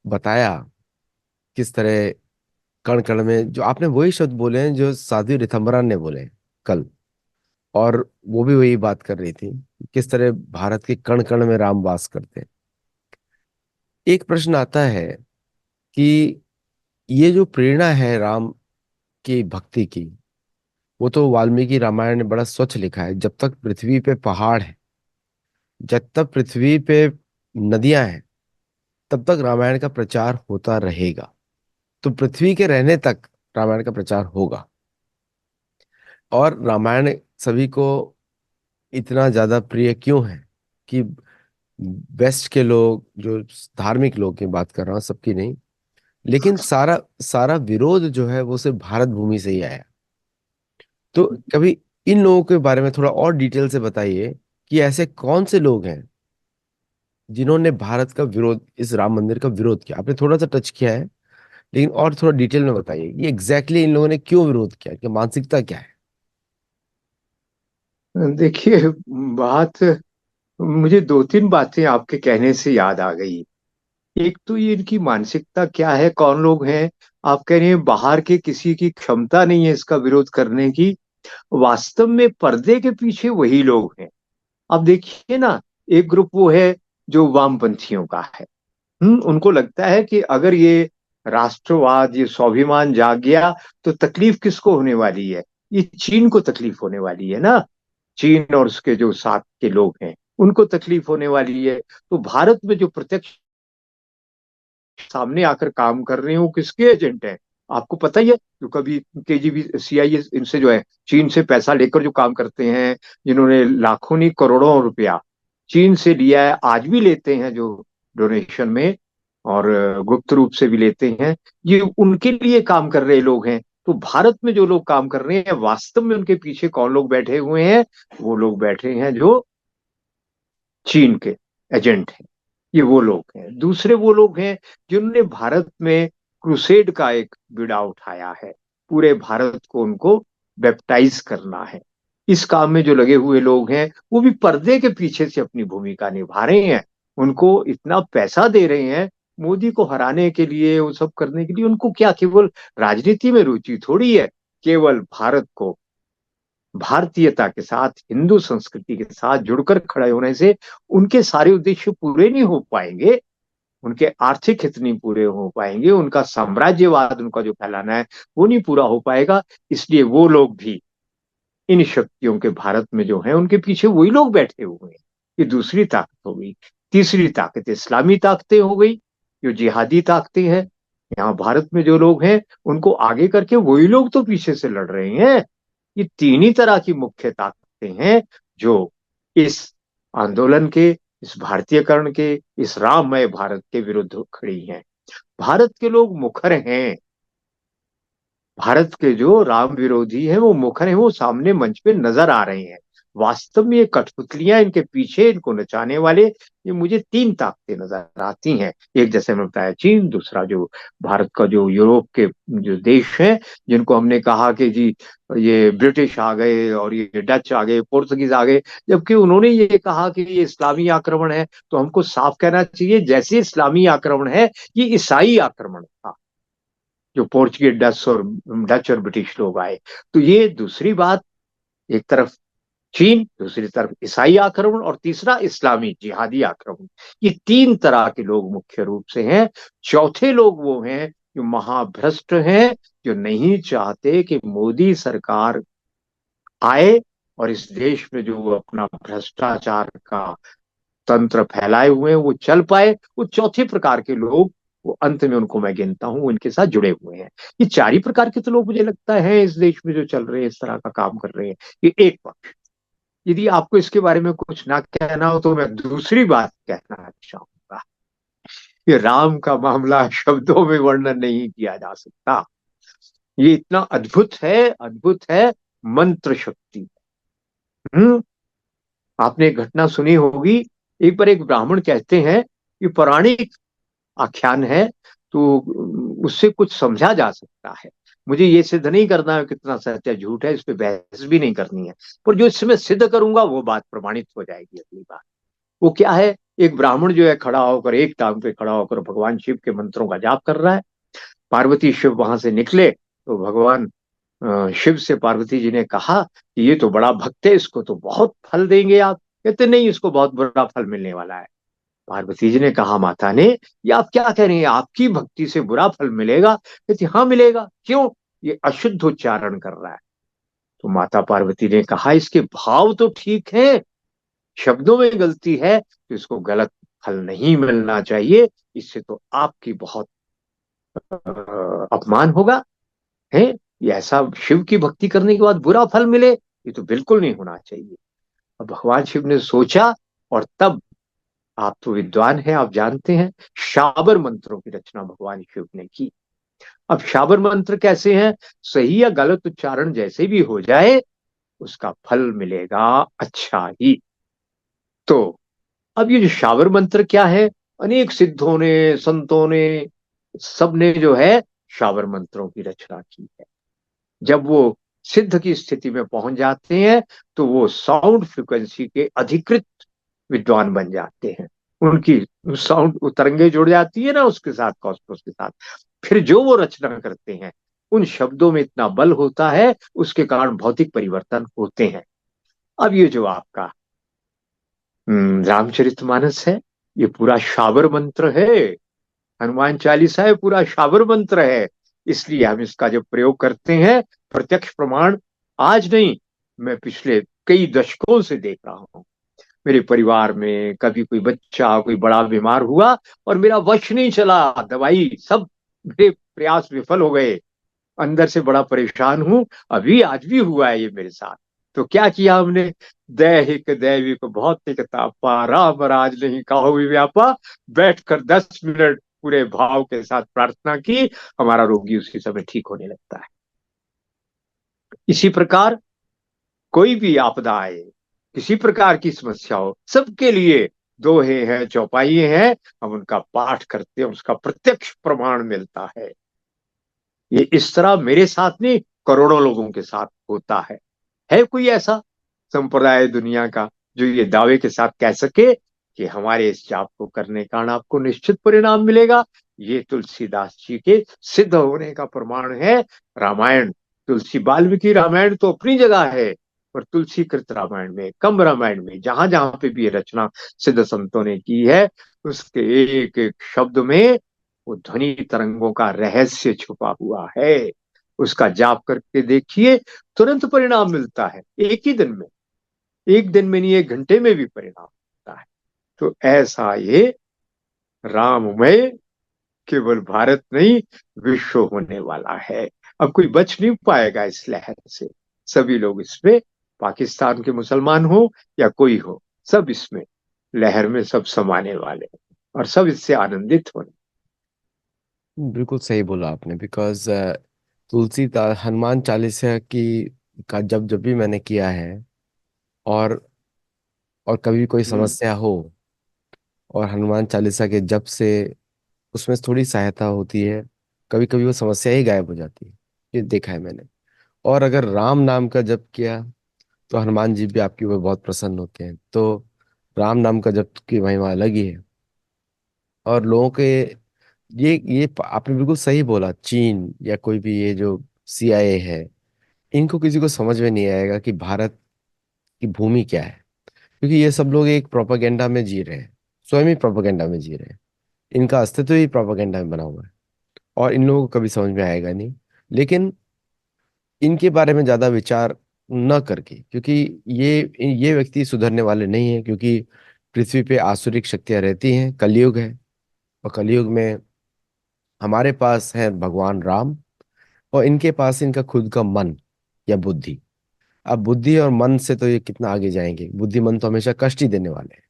बताया किस तरह कण कण में, जो आपने वही शब्द बोले हैं जो साध्वी ऋतंभरा ने बोले हैं कल, और वो भी वही बात कर रही थी, किस तरह भारत के कण कण में राम वास करते हैं। एक प्रश्न आता है कि ये जो प्रेरणा है राम की भक्ति की, वो तो वाल्मीकि रामायण ने बड़ा स्वच्छ लिखा है, जब तक पृथ्वी पे पहाड़ है, जब तक पृथ्वी पे नदियां हैं, तब तक रामायण का प्रचार होता रहेगा। तो पृथ्वी के रहने तक रामायण का प्रचार होगा। और रामायण सभी को इतना ज्यादा प्रिय क्यों है कि वेस्ट के लोग, जो धार्मिक लोग की बात कर रहा हूँ, सबकी नहीं, लेकिन सारा सारा विरोध जो है वो सिर्फ भारत भूमि से ही आया। तो कभी इन लोगों के बारे में थोड़ा और डिटेल से बताइए कि ऐसे कौन से लोग हैं जिन्होंने भारत का विरोध, इस राम मंदिर का विरोध किया। आपने थोड़ा सा टच किया है, लेकिन और थोड़ा डिटेल में बताइए कि एग्जैक्टली इन लोगों ने क्यों विरोध किया, कि मानसिकता क्या है। देखिए, बात, मुझे दो तीन बातें आपके कहने से याद आ गई। एक तो ये इनकी मानसिकता क्या है, कौन लोग हैं। आप कह रहे हैं बाहर के किसी की क्षमता नहीं है इसका विरोध करने की। वास्तव में पर्दे के पीछे वही लोग हैं। अब देखिए ना, एक ग्रुप वो है जो वामपंथियों का है। उनको लगता है कि अगर ये राष्ट्रवाद, ये स्वाभिमान जाग गया तो तकलीफ किसको होने वाली है? ये चीन को तकलीफ होने वाली है ना। चीन और उसके जो साथ के लोग हैं उनको तकलीफ होने वाली है। तो भारत में जो प्रत्यक्ष सामने आकर काम कर रहे हैं वो किसके एजेंट हैं? आपको पता ही है, जो कभी केजीबी, सीआईए, इनसे जो है, चीन से पैसा लेकर जो काम करते हैं, जिन्होंने लाखों नहीं करोड़ों रुपया चीन से लिया है, आज भी लेते हैं जो डोनेशन में, और गुप्त रूप से भी लेते हैं, ये उनके लिए काम कर रहे लोग हैं। तो भारत में जो लोग काम कर रहे हैं, वास्तव में उनके पीछे कौन लोग बैठे हुए हैं? वो लोग बैठे हैं जो चीन के एजेंट हैं। ये वो लोग हैं। दूसरे वो लोग हैं जिन्होंने भारत में क्रूसेड का एक बीड़ा उठाया है। पूरे भारत को उनको बैप्टाइज करना है। इस काम में जो लगे हुए लोग हैं वो भी पर्दे के पीछे से अपनी भूमिका निभा रहे हैं। उनको इतना पैसा दे रहे हैं मोदी को हराने के लिए, वो सब करने के लिए। उनको क्या केवल राजनीति में रुचि थोड़ी है? केवल भारत को भारतीयता के साथ, हिंदू संस्कृति के साथ जुड़कर खड़े होने से उनके सारे उद्देश्य पूरे नहीं हो पाएंगे। उनके आर्थिक हित नहीं पूरे हो पाएंगे। उनका साम्राज्यवाद, उनका जो फैलाना है, वो नहीं पूरा हो पाएगा। इसलिए वो लोग भी, इन शक्तियों के भारत में जो है, उनके पीछे वही लोग बैठे हुए हैं। ये दूसरी ताकत हो गई। तीसरी ताकत इस्लामी ताकतें हो गई, जो जिहादी ताकतें हैं। यहाँ भारत में जो लोग हैं उनको आगे करके वही लोग तो पीछे से लड़ रहे हैं। ये तीन ही तरह की मुख्य ताकतें हैं जो इस आंदोलन के, इस भारतीयकरण के, इस राममय भारत के विरुद्ध खड़ी हैं। भारत के लोग मुखर हैं। भारत के जो राम विरोधी हैं वो मुखर हैं, वो सामने मंच पे नजर आ रहे हैं। वास्तव में ये कठपुतलियां, इनके पीछे इनको नचाने वाले, ये मुझे तीन ताकतें नजर आती हैं। एक, जैसे मैंने बताया, चीन। दूसरा, जो भारत का जो यूरोप के जो देश हैं, जिनको हमने कहा कि जी ये ब्रिटिश आ गए और ये डच आ गए, पोर्तुगीज आ गए, जबकि उन्होंने ये कहा कि ये इस्लामी आक्रमण है। तो हमको साफ कहना चाहिए, जैसे इस्लामी आक्रमण है, ये ईसाई आक्रमण था, जो पोर्चुगीज, डच और ब्रिटिश लोग आए। तो ये दूसरी बात। एक तरफ चीन, दूसरी तरफ ईसाई आक्रमण, और तीसरा इस्लामी जिहादी आक्रमण। ये तीन तरह के लोग मुख्य रूप से हैं। चौथे लोग वो हैं जो महाभ्रष्ट हैं, जो नहीं चाहते कि मोदी सरकार आए और इस देश में जो वो अपना भ्रष्टाचार का तंत्र फैलाए हुए हैं वो चल पाए। वो चौथे प्रकार के लोग, वो अंत में उनको मैं गिनता हूं, वो इनके साथ जुड़े हुए हैं। ये चार ही प्रकार के तो लोग मुझे लगता है इस देश में जो चल रहे हैं, इस तरह का काम कर रहे हैं। ये एक पक्ष। यदि आपको इसके बारे में कुछ ना कहना हो तो मैं दूसरी बात कहना चाहूंगा। ये राम का मामला शब्दों में वर्णन नहीं किया जा सकता। ये इतना अद्भुत है, अद्भुत है। मंत्र शक्ति। हम्म आपने एक घटना सुनी होगी। एक बार एक ब्राह्मण कहते हैं, ये पौराणिक आख्यान है, तो उससे कुछ समझा जा सकता है। मुझे ये सिद्ध नहीं करना है कितना सत्य झूठ है, इस पे बहस भी नहीं करनी है। पर जो इसमें सिद्ध करूंगा वो बात प्रमाणित हो जाएगी अगली बार। वो क्या है, एक ब्राह्मण जो है खड़ा होकर, एक टांग पे खड़ा होकर भगवान शिव के मंत्रों का जाप कर रहा है। पार्वती शिव वहां से निकले तो भगवान शिव से पार्वती जी ने कहा कि ये तो बड़ा भक्त है, इसको तो बहुत फल देंगे आप। कहते नहीं, इसको बहुत बुरा फल मिलने वाला है। पार्वती जी ने कहा, माता ने, ये आप क्या कह रही हैं, आपकी भक्ति से बुरा फल मिलेगा? कहती हाँ मिलेगा। क्यों? ये अशुद्ध उच्चारण कर रहा है। तो माता पार्वती ने कहा, इसके भाव तो ठीक है, शब्दों में गलती है, तो इसको गलत फल नहीं मिलना चाहिए। इससे तो आपकी बहुत अपमान होगा। है, ये ऐसा शिव की भक्ति करने के बाद बुरा फल मिले, ये तो बिल्कुल नहीं होना चाहिए। अब भगवान शिव ने सोचा, और तब, आप तो विद्वान हैं, आप जानते हैं, शाबर मंत्रों की रचना भगवान शिव ने की। अब शाबर मंत्र कैसे हैं? सही या गलत उच्चारण जैसे भी हो जाए, उसका फल मिलेगा अच्छा ही। तो अब ये जो शाबर मंत्र क्या है, अनेक सिद्धों ने, संतों ने, सबने जो है शाबर मंत्रों की रचना की है। जब वो सिद्ध की स्थिति में पहुंच जाते हैं, तो वो साउंड फ्रिक्वेंसी के अधिकृत विद्वान बन जाते हैं। उनकी साउंड तरंगे जुड़ जाती है ना उसके साथ, कॉस्मोस के साथ। फिर जो वो रचना करते हैं, उन शब्दों में इतना बल होता है, उसके कारण भौतिक परिवर्तन होते हैं। अब ये जो आपका रामचरितमानस है, ये पूरा शाबर मंत्र है। हनुमान चालीसा है, पूरा शाबर मंत्र है। इसलिए हम इसका जब प्रयोग करते हैं, प्रत्यक्ष प्रमाण आज नहीं, मैं पिछले कई दशकों से देख रहा हूं। मेरे परिवार में कभी कोई बच्चा, कोई बड़ा बीमार हुआ, और मेरा वश नहीं चला, दवाई सब, मेरे प्रयास विफल हो गए, अंदर से बड़ा परेशान हूं। अभी आज भी हुआ है ये मेरे साथ। तो क्या किया हमने? दैहिक दैविक भौतिक तापा, राम राज नहीं काहू व्यापा। बैठकर 10 मिनट पूरे भाव के साथ प्रार्थना की, हमारा रोगी उसी समय ठीक होने लगता है। इसी प्रकार कोई भी आपदा आए, किसी प्रकार की समस्या हो, सबके लिए दोहे हैं, चौपाइये हैं, हम उनका पाठ करते हैं, उसका प्रत्यक्ष प्रमाण मिलता है। ये इस तरह मेरे साथ नहीं, करोड़ों लोगों के साथ होता है। है कोई ऐसा संप्रदाय दुनिया का जो ये दावे के साथ कह सके कि हमारे इस जाप को करने के कारण आपको निश्चित परिणाम मिलेगा? ये तुलसीदास जी के सिद्ध होने का प्रमाण है। रामायण, तुलसी वाल्मीकि रामायण तो अपनी जगह है, पर तुलसी कृत रामायण में, कम रामायण में, जहां जहां पे भी ये रचना सिद्ध संतों ने की है, उसके एक एक शब्द में वो ध्वनि तरंगों का रहस्य छुपा हुआ है। उसका जाप करके देखिए, तुरंत परिणाम मिलता है, एक ही दिन में, एक दिन में नहीं, 1 घंटे में भी परिणाम मिलता है। तो ऐसा ये राममय केवल भारत नहीं, विश्व होने वाला है। अब कोई बच नहीं पाएगा इस लहर से। सभी लोग इसमें, पाकिस्तान के मुसलमान हो या कोई हो, सब इसमें लहर में सब समाने वाले हैं, और सब इससे आनंदित होने। बिल्कुल सही बोला आपने। बिकॉज हनुमान चालीसा की का जब जब भी मैंने किया है, और कभी कोई हम्म। समस्या हो, और हनुमान चालीसा के जप से उसमें थोड़ी सहायता होती है, कभी कभी वो समस्या ही गायब हो जाती है। ये देखा है मैंने। और अगर राम नाम का जप किया, तो हनुमान जी भी आपके ऊपर बहुत प्रसन्न होते हैं। तो राम नाम का जप की महिमा अलग ही है। और लोगों के, ये आपने बिल्कुल सही बोला। चीन या कोई भी ये जो CIA है, इनको किसी को समझ में नहीं आएगा कि भारत की भूमि क्या है, क्योंकि ये सब लोग एक प्रोपागेंडा में जी रहे हैं, स्वयं ही प्रोपागेंडा में जी रहे हैं। इनका अस्तित्व ही प्रोपागेंडा में बना हुआ है, और इन लोगों को कभी समझ में आएगा नहीं। लेकिन इनके बारे में ज्यादा विचार न करके, क्योंकि ये व्यक्ति सुधरने वाले नहीं है, क्योंकि पृथ्वी पे आसुरिक शक्तियां रहती हैं, कलयुग है। और कलयुग में हमारे पास है भगवान राम, और इनके पास इनका खुद का मन या बुद्धि। अब बुद्धि और मन से तो ये कितना आगे जाएंगे? बुद्धि मन तो हमेशा कष्ट ही देने वाले हैं,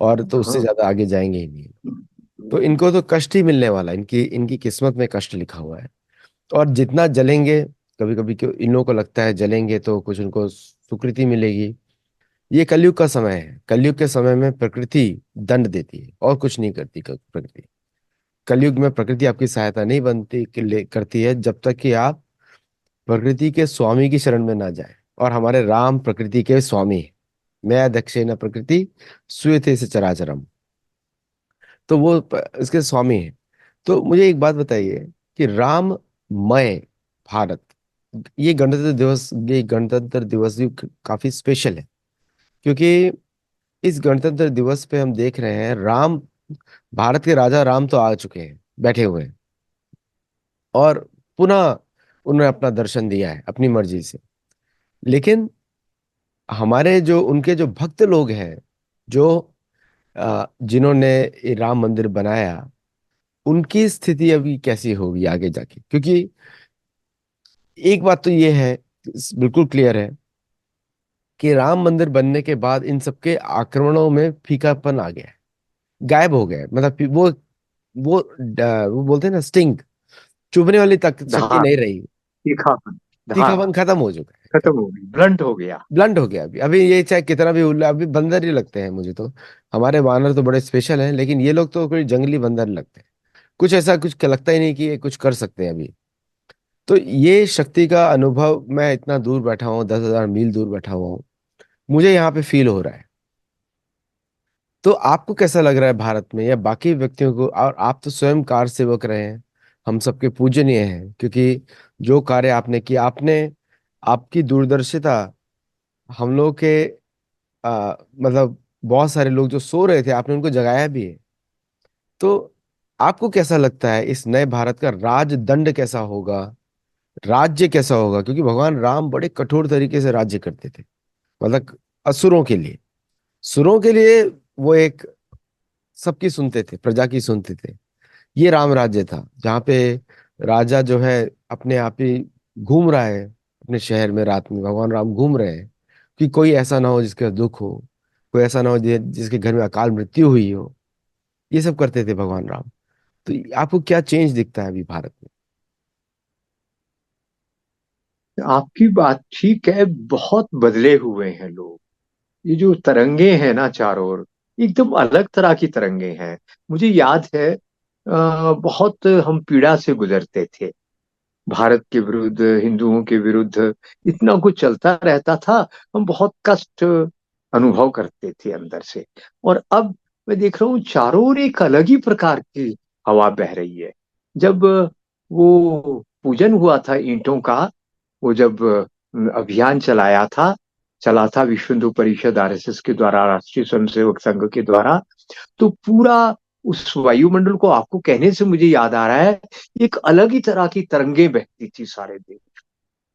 और तो उससे हाँ। ज्यादा आगे जाएंगे ही नहीं। तो इनको तो कष्ट ही मिलने वाला है, इनकी इनकी किस्मत में कष्ट लिखा हुआ है। और जितना जलेंगे, कभी कभी क्यों इन लोगों को लगता है जलेंगे तो कुछ उनको सुकृति मिलेगी। ये कलयुग का समय है। कलयुग के समय में प्रकृति दंड देती है, और कुछ नहीं करती प्रकृति। कलयुग में प्रकृति आपकी सहायता नहीं बनती करती है जब तक कि आप प्रकृति के स्वामी की शरण में ना जाए। और हमारे राम प्रकृति के स्वामी हैं। मैं दक्षिण प्रकृति सूयते से चराचरम। तो वो इसके स्वामी हैं। तो मुझे एक बात बताइए कि राममय भारत, ये गणतंत्र दिवस भी काफी स्पेशल है, क्योंकि इस गणतंत्र दिवस पे हम देख रहे हैं राम, भारत के राजा राम तो आ चुके हैं, बैठे हुए हैं, और पुनः उन्होंने अपना दर्शन दिया है अपनी मर्जी से। लेकिन हमारे जो उनके जो भक्त लोग हैं, जो जिन्होंने ये राम मंदिर बनाया, उनकी स्थिति अभी कैसी होगी आगे जाके? क्योंकि एक बात तो ये है, बिल्कुल क्लियर है, कि राम मंदिर बनने के बाद इन सबके आक्रमणों में फीकापन आ गया है, गायब हो गया है। मतलब वो बोलते हैं ना, स्टिंग, चुभने वाली तक शक्ति धार, नहीं रही। तीखापन, धार तीखापन खत्म हो चुका है, खत्म हो गई, ब्लंट हो गया। ब्लंट हो गया। अभी अभी ये चाहे कितना भी उल्ला, अभी बंदर ही लगते हैं मुझे तो। हमारे वानर तो बड़े स्पेशल हैं, लेकिन ये लोग तो कोई जंगली बंदर लगते हैं। कुछ ऐसा कुछ लगता ही नहीं कि ये कुछ कर सकते हैं अभी। तो ये शक्ति का अनुभव, मैं इतना दूर बैठा हूँ, 10,000 मील दूर बैठा हुआ हूँ, मुझे यहाँ पे फील हो रहा है। तो आपको कैसा लग रहा है भारत में या बाकी व्यक्तियों को? और आप तो स्वयं कार सेवक रहे हैं, हम सबके पूजनीय हैं, क्योंकि जो कार्य आपने किया, आपने, आपकी दूरदर्शिता हम लोग के मतलब बहुत सारे लोग जो सो रहे थे, आपने उनको जगाया भी है। तो आपको कैसा लगता है इस नए भारत का राजदंड कैसा होगा, राज्य कैसा होगा? क्योंकि भगवान राम बड़े कठोर तरीके से राज्य करते थे, मतलब असुरों के लिए, सुरों के लिए वो एक सबकी सुनते थे, प्रजा की सुनते थे। ये राम राज्य था जहाँ पे राजा जो है अपने आप ही घूम रहा है अपने शहर में, रात में भगवान राम घूम रहे हैं, कि कोई ऐसा ना हो जिसका दुख हो, कोई ऐसा ना हो जिसके घर में अकाल मृत्यु हुई हो। ये सब करते थे भगवान राम। तो आपको क्या चेंज दिखता है अभी भारत में? आपकी बात ठीक है, बहुत बदले हुए हैं लोग। ये जो तरंगे हैं ना चारों ओर, एकदम अलग तरह की तरंगे हैं। मुझे याद है, बहुत हम पीड़ा से गुजरते थे, भारत के विरुद्ध, हिंदुओं के विरुद्ध इतना कुछ चलता रहता था। हम बहुत कष्ट अनुभव करते थे अंदर से। और अब मैं देख रहा हूँ चारों ओर एक अलग ही प्रकार की हवा बह रही है। जब वो पूजन हुआ था ईंटों का, वो जब अभियान चला था विश्व हिंदू परिषद आरएसएस के द्वारा, राष्ट्रीय स्वयंसेवक संघ के द्वारा, तो पूरा उस वायुमंडल को, आपको कहने से मुझे याद आ रहा है, एक अलग ही तरह की तरंगे बहती थी सारे देश।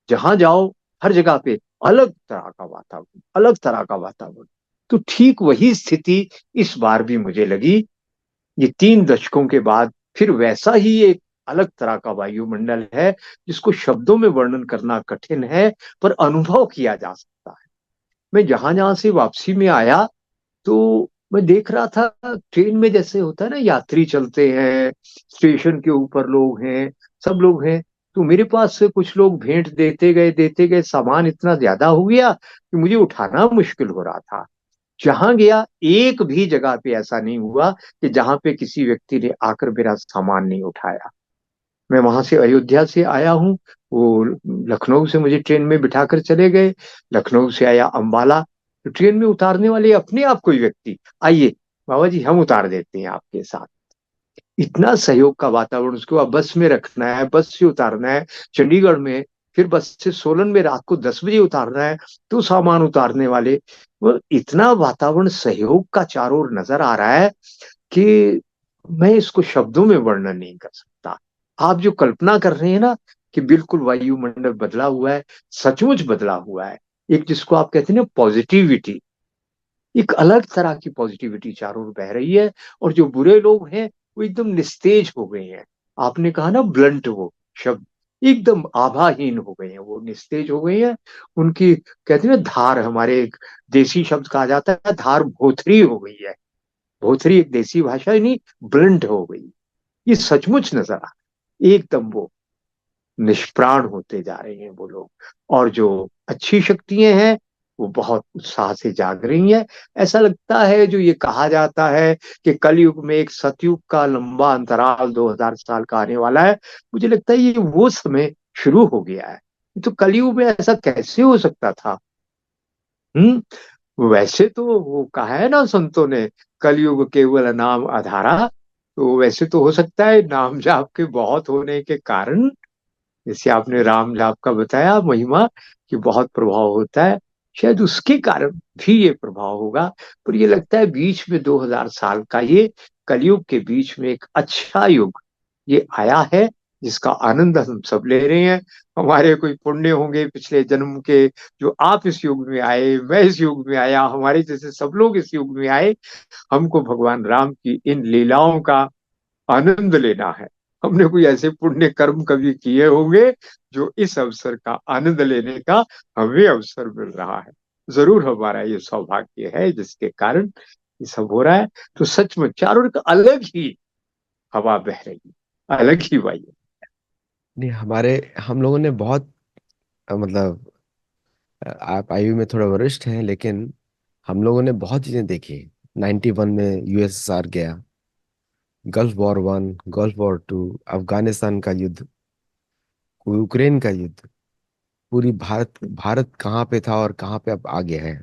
जहां जाओ हर जगह पे अलग तरह का वातावरण, अलग तरह का वातावरण। तो ठीक वही स्थिति इस बार भी मुझे लगी। ये 3 दशकों के बाद फिर वैसा ही एक अलग तरह का वायुमंडल है, जिसको शब्दों में वर्णन करना कठिन है, पर अनुभव किया जा सकता है। मैं जहां जहां से वापसी में आया, तो मैं देख रहा था, ट्रेन में जैसे होता है ना, यात्री चलते हैं, स्टेशन के ऊपर लोग हैं, सब लोग हैं। तो मेरे पास से कुछ लोग भेंट देते गए, सामान इतना ज्यादा हो गया कि मुझे उठाना मुश्किल हो रहा था। जहां गया एक भी जगह पे ऐसा नहीं हुआ कि जहां पे किसी व्यक्ति ने आकर मेरा सामान नहीं उठाया। मैं वहां से अयोध्या से आया हूँ, वो लखनऊ से मुझे ट्रेन में बिठाकर चले गए। लखनऊ से आया अंबाला, तो ट्रेन में उतारने वाले अपने आप कोई व्यक्ति, आइए बाबा जी हम उतार देते हैं आपके साथ। इतना सहयोग का वातावरण। उसके बाद बस में रखना है, बस से उतारना है चंडीगढ़ में, फिर बस से सोलन में रात को 10 बजे उतारना है, तो सामान उतारने वाले, वो इतना वातावरण सहयोग का चारों ओर नजर आ रहा है कि मैं इसको शब्दों में वर्णन नहीं कर सकता। आप जो कल्पना कर रहे हैं ना, कि बिल्कुल वायुमंडल बदला हुआ है, सचमुच बदला हुआ है। एक जिसको आप कहते हैं ना पॉजिटिविटी, एक अलग तरह की पॉजिटिविटी चारों ओर बह रही है। और जो बुरे लोग हैं वो एकदम निस्तेज हो गए हैं। आपने कहा ना ब्लंट, वो शब्द, एकदम आभाहीन हो गए हैं, वो निस्तेज हो गए हैं। उनकी, कहते हैं ना धार, हमारे एक देसी शब्द कहा जाता है, धार भोथरी हो गई है। भोथरी एक देसी भाषा ही नहीं, ब्लंट हो गई। ये सचमुच नजर आ, एकदम वो निष्प्राण होते जा रहे हैं वो लोग। और जो अच्छी शक्तियां हैं, वो बहुत उत्साह से जाग रही हैं। ऐसा लगता है, जो ये कहा जाता है कि कलयुग में एक सतयुग का लंबा अंतराल 2000 साल का आने वाला है, मुझे लगता है ये वो समय शुरू हो गया है। तो कलयुग में ऐसा कैसे हो सकता था? वैसे तो वो कहा है ना संतों ने, कलयुग केवल नाम आधारा। तो वैसे तो हो सकता है नाम जाप के बहुत होने के कारण, जैसे आपने राम जाप का बताया महिमा कि बहुत प्रभाव होता है, शायद उसके कारण भी ये प्रभाव होगा। पर ये लगता है बीच में 2000 साल का ये कलयुग के बीच में एक अच्छा युग ये आया है, जिसका आनंद हम सब ले रहे हैं। हमारे कोई पुण्य होंगे पिछले जन्म के, जो आप इस युग में आए, मैं इस युग में आया, हमारे जैसे सब लोग इस युग में आए। हमको भगवान राम की इन लीलाओं का आनंद लेना है। हमने कोई ऐसे पुण्य कर्म कभी किए होंगे जो इस अवसर का आनंद लेने का हमें अवसर मिल रहा है। जरूर हमारा ये सौभाग्य है जिसके कारण ये सब हो रहा है। तो सच में चारों ओर एक अलग ही हवा बह रही है, अलग ही वायु। नहीं, हमारे हम लोगों ने बहुत मतलब आप आयु में थोड़ा वरिष्ठ हैं, लेकिन हम लोगों ने बहुत चीजें देखी। 91 में यूएसएसआर गया, Gulf war one, Gulf war two, Afghanistan का युद्ध, यूक्रेन का युद्ध, पूरी भारत भारत कहाँ पे था और कहाँ पे अब आ गया है,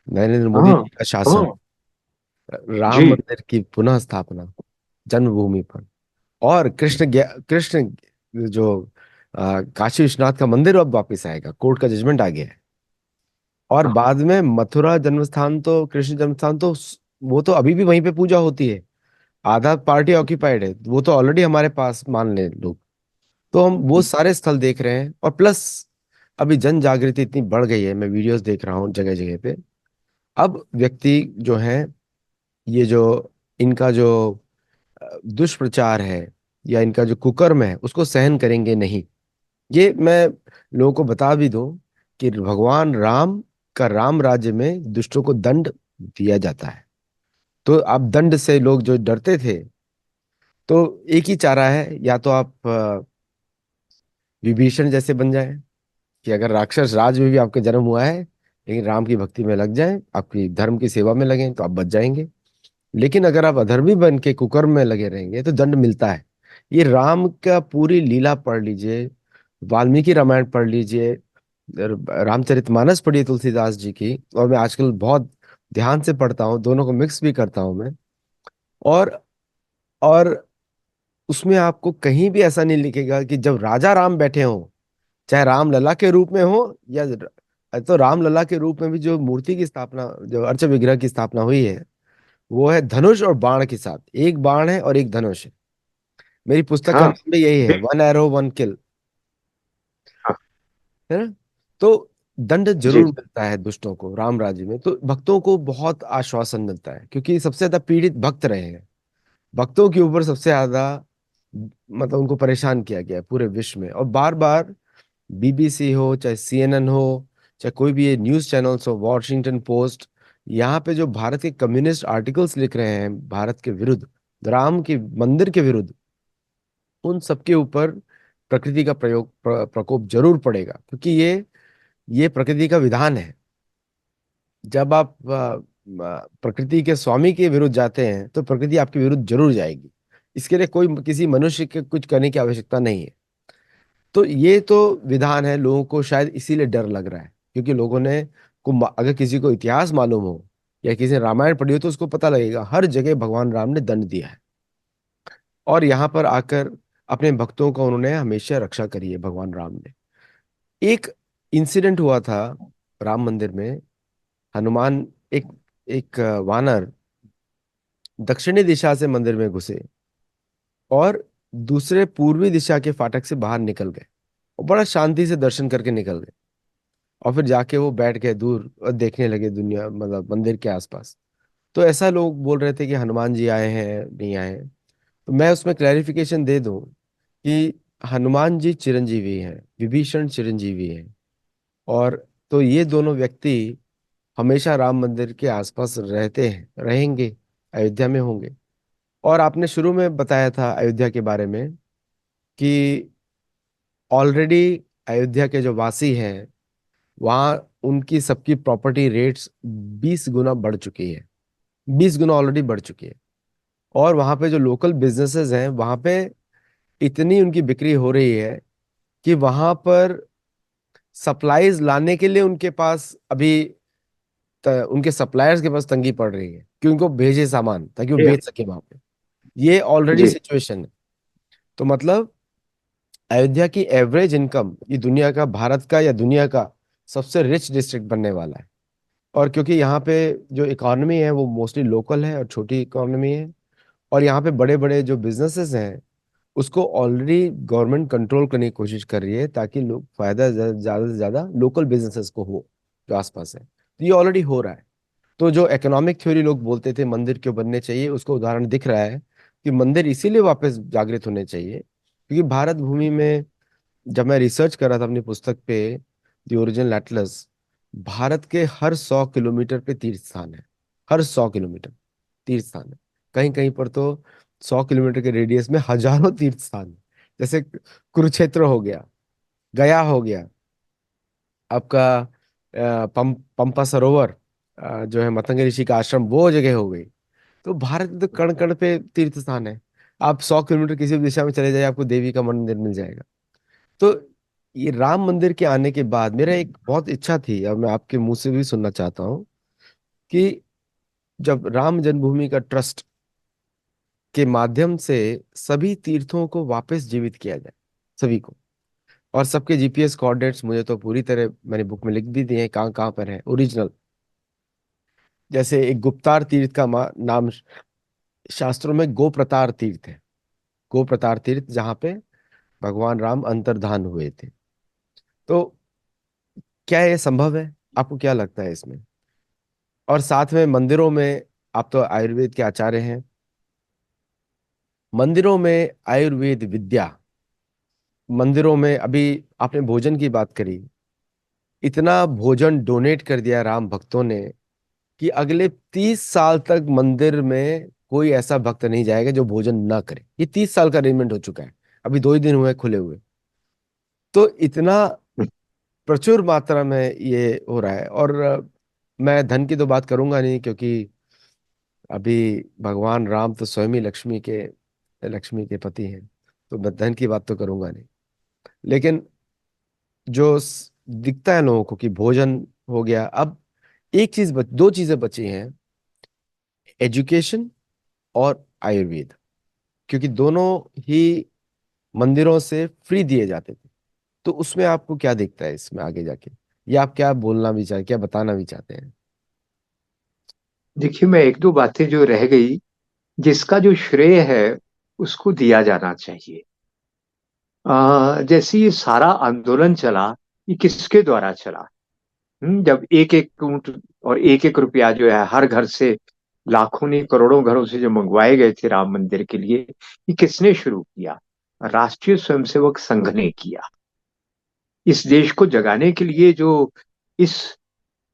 नरेंद्र मोदी हाँ जी का शासन, हाँ। राम जी। मंदिर की पुनः स्थापना जन्मभूमि पर, और कृष्ण जो काशी विश्वनाथ का मंदिर अब वापस आएगा, कोर्ट का जजमेंट आ गया है। और हाँ बाद में मथुरा जन्मस्थान तो, कृष्ण जन्मस्थान तो वो तो अभी भी वहीं पे पूजा होती है। आधा पार्टी ऑक्यूपाइड है, वो तो ऑलरेडी हमारे पास मान ले लोग। तो हम वो सारे स्थल देख रहे हैं, और प्लस अभी जन जागृति इतनी बढ़ गई है, मैं वीडियोस देख रहा हूँ जगह जगह पे। अब व्यक्ति जो है, ये जो इनका जो दुष्प्रचार है या इनका जो कुकर्म है, उसको सहन करेंगे नहीं। ये मैं लोगों को बता भी दूं कि भगवान राम का राम राज्य में दुष्टों को दंड दिया जाता है। तो आप दंड से, लोग जो डरते थे, तो एक ही चारा है, या तो आप विभीषण जैसे बन जाएं, कि अगर राक्षस राज में भी आपका जन्म हुआ है लेकिन राम की भक्ति में लग जाएं, आपकी धर्म की सेवा में लगें, तो आप बच जाएंगे। लेकिन अगर आप अधर्मी बन के कुकर्म में लगे रहेंगे तो दंड मिलता है। ये राम का पूरी लीला पढ़ लीजिए, वाल्मीकि रामायण पढ़ लीजिए, रामचरितमानस पढ़िए तुलसीदास जी की। और मैं आजकल बहुत ध्यान से पढ़ता हूँ, दोनों को मिक्स भी करता हूँ मैं। और और उसमें आपको कहीं भी ऐसा नहीं लिखेगा कि जब राजा राम बैठे हों, चाहे राम लला के रूप में हो या, तो राम लला के रूप में भी जो मूर्ति की स्थापना, जो अर्च विग्रह की स्थापना हुई है, वो है धनुष और बाण के साथ। एक बाण है और एक धनुष है। मेरी पुस्तक का हाँ। नाम भी यही है, वन एरो वन किल, हाँ। है ना। तो दंड जरूर जी। मिलता है दुष्टों को राम राज्य में, तो भक्तों को बहुत आश्वासन मिलता है, क्योंकि सबसे ज्यादा पीड़ित भक्त रहे हैं। भक्तों के ऊपर सबसे ज्यादा मतलब उनको परेशान किया गया है पूरे विश्व में। और बार बार बीबीसी हो, चाहे सीएनएन हो, चाहे कोई भी ये न्यूज चैनल्स हो, वॉशिंगटन पोस्ट, यहाँ पे जो भारत के कम्युनिस्ट आर्टिकल्स लिख रहे हैं भारत के विरुद्ध, राम के मंदिर के विरुद्ध, उन सबके ऊपर प्रकृति का प्रकोप जरूर पड़ेगा, क्योंकि ये प्रकृति का विधान है। जब आप प्रकृति के स्वामी के विरुद्ध जाते हैं तो प्रकृति आपके विरुद्ध जरूर जाएगी। इसके लिए कोई किसी मनुष्य के कुछ करने की आवश्यकता नहीं है। तो ये तो विधान है, लोगों को शायद इसीलिए डर लग रहा है, क्योंकि लोगों ने अगर किसी को इतिहास मालूम हो या किसी ने रामायण पढ़ी हो, तो उसको पता लगेगा हर जगह भगवान राम ने दंड दिया है। और यहाँ पर आकर अपने भक्तों का उन्होंने हमेशा रक्षा करी है भगवान राम ने। एक इंसिडेंट हुआ था राम मंदिर में। हनुमान, एक एक वानर दक्षिणी दिशा से मंदिर में घुसे और दूसरे पूर्वी दिशा के फाटक से बाहर निकल गए, और बड़ा शांति से दर्शन करके निकल गए। और फिर जाके वो बैठ गए दूर और देखने लगे दुनिया, मतलब मंदिर के आसपास। तो ऐसा लोग बोल रहे थे कि हनुमान जी आए हैं, नहीं आए हैं। तो मैं उसमें क्लैरिफिकेशन दे दूं कि हनुमान जी चिरंजीवी हैं, विभीषण चिरंजीवी हैं। और तो ये दोनों व्यक्ति हमेशा राम मंदिर के आसपास रहते हैं, रहेंगे, अयोध्या में होंगे। और आपने शुरू में बताया था अयोध्या के बारे में कि ऑलरेडी अयोध्या के जो वासी हैं वहाँ उनकी सबकी प्रॉपर्टी रेट्स 20 गुना बढ़ चुकी है, 20 गुना ऑलरेडी बढ़ चुकी है। और वहाँ पे जो लोकल बिजनेसेस हैं वहाँ पे इतनी उनकी बिक्री हो रही है कि वहाँ पर सप्लाईज लाने के लिए उनके पास अभी उनके सप्लायर्स के पास तंगी पड़ रही है कि उनको भेजे सामान ताकि वो जी बेच सके वहां पे। ये ऑलरेडी जी सिचुएशन है। तो मतलब अयोध्या की एवरेज इनकम ये दुनिया का, भारत का या दुनिया का सबसे रिच डिस्ट्रिक्ट बनने वाला है। और क्योंकि यहाँ पे जो इकोनॉमी है वो मोस्टली लोकल है और छोटी इकोनॉमी है, और यहाँ पे बड़े बड़े जो बिजनेसेस हैं उसको ऑलरेडी गवर्नमेंट कंट्रोल करने की कोशिश कर रही है ताकि लोग फायदा ज्यादा से ज्यादा लोकल बिजनेसेस को हो जो आसपास है। तो ये ऑलरेडी हो रहा है। तो जो इकोनॉमिक थ्योरी लोग बोलते थे मंदिर क्यों बनने चाहिए, उसको उदाहरण दिख रहा है कि मंदिर इसीलिए वापस जागृत होने चाहिए क्योंकि भारत भूमि में, जब मैं रिसर्च कर रहा था अपनी पुस्तक पे द ओरिजिनल एटलस, भारत के हर 100 किलोमीटर पे तीर्थ स्थान है। हर 100 किलोमीटर तीर्थ स्थान है। कहीं कहीं पर तो 100 किलोमीटर के रेडियस में हजारों तीर्थ स्थान है। जैसे कुरुक्षेत्र हो गया, गया हो गया आपका, पंपा सरोवर, जो है मतंग ऋषि का आश्रम, वो जगह हो गई। तो भारत में तो कण कण पे तीर्थ स्थान है। आप 100 किलोमीटर किसी भी दिशा में चले जाइए आपको देवी का मंदिर मिल जाएगा। तो ये राम मंदिर के आने के बाद मेरा एक बहुत इच्छा थी, और मैं आपके मुंह से भी सुनना चाहता हूँ कि जब राम जन्मभूमि का ट्रस्ट के माध्यम से सभी तीर्थों को वापस जीवित किया जाए, सभी को, और सबके जीपीएस कोऑर्डिनेट्स मुझे तो पूरी तरह मैंने बुक में लिख भी दिए हैं कहाँ कहाँ पर है ओरिजिनल। जैसे एक गुप्तार तीर्थ का नाम शास्त्रों में गोप्रतार तीर्थ है। गोप्रतार तीर्थ जहाँ पे भगवान राम अंतर्धान हुए थे। तो क्या ये संभव है? आपको क्या लगता है इसमें? और साथ में मंदिरों में, आप तो आयुर्वेद के आचार्य हैं, मंदिरों में आयुर्वेद विद्या, मंदिरों में अभी आपने भोजन की बात करी, इतना भोजन डोनेट कर दिया राम भक्तों ने कि अगले 30 साल तक मंदिर में कोई ऐसा भक्त नहीं जाएगा जो भोजन ना करे। ये 30 साल का अरेंजमेंट हो चुका है, अभी 2 ही दिन हुए खुले हुए। तो इतना प्रचुर मात्रा में ये हो रहा है। और मैं धन की तो बात करूंगा नहीं क्योंकि अभी भगवान राम तो स्वयं ही लक्ष्मी के पति हैं। तो मैं धन की बात तो करूंगा नहीं। लेकिन जो दिखता है लोगों को कि भोजन हो गया, अब एक चीज दो चीजें बची हैं, एजुकेशन और आयुर्वेद, क्योंकि दोनों ही मंदिरों से फ्री दिए जाते थे। तो उसमें आपको क्या दिखता है इसमें आगे जाके, या आप क्या बोलना भी चाहे, क्या बताना भी चाहते हैं? देखिए, मैं एक दो बातें जो रह गई, जिसका जो श्रेय है उसको दिया जाना चाहिए। जैसे ये सारा आंदोलन चला, ये किसके द्वारा चला? जब एक एक ऊंट और एक रुपया जो है हर घर से, लाखों नहीं करोड़ों घरों से जो मंगवाए गए थे राम मंदिर के लिए, ये किसने शुरू किया? राष्ट्रीय स्वयंसेवक संघ ने किया। इस देश को जगाने के लिए जो इस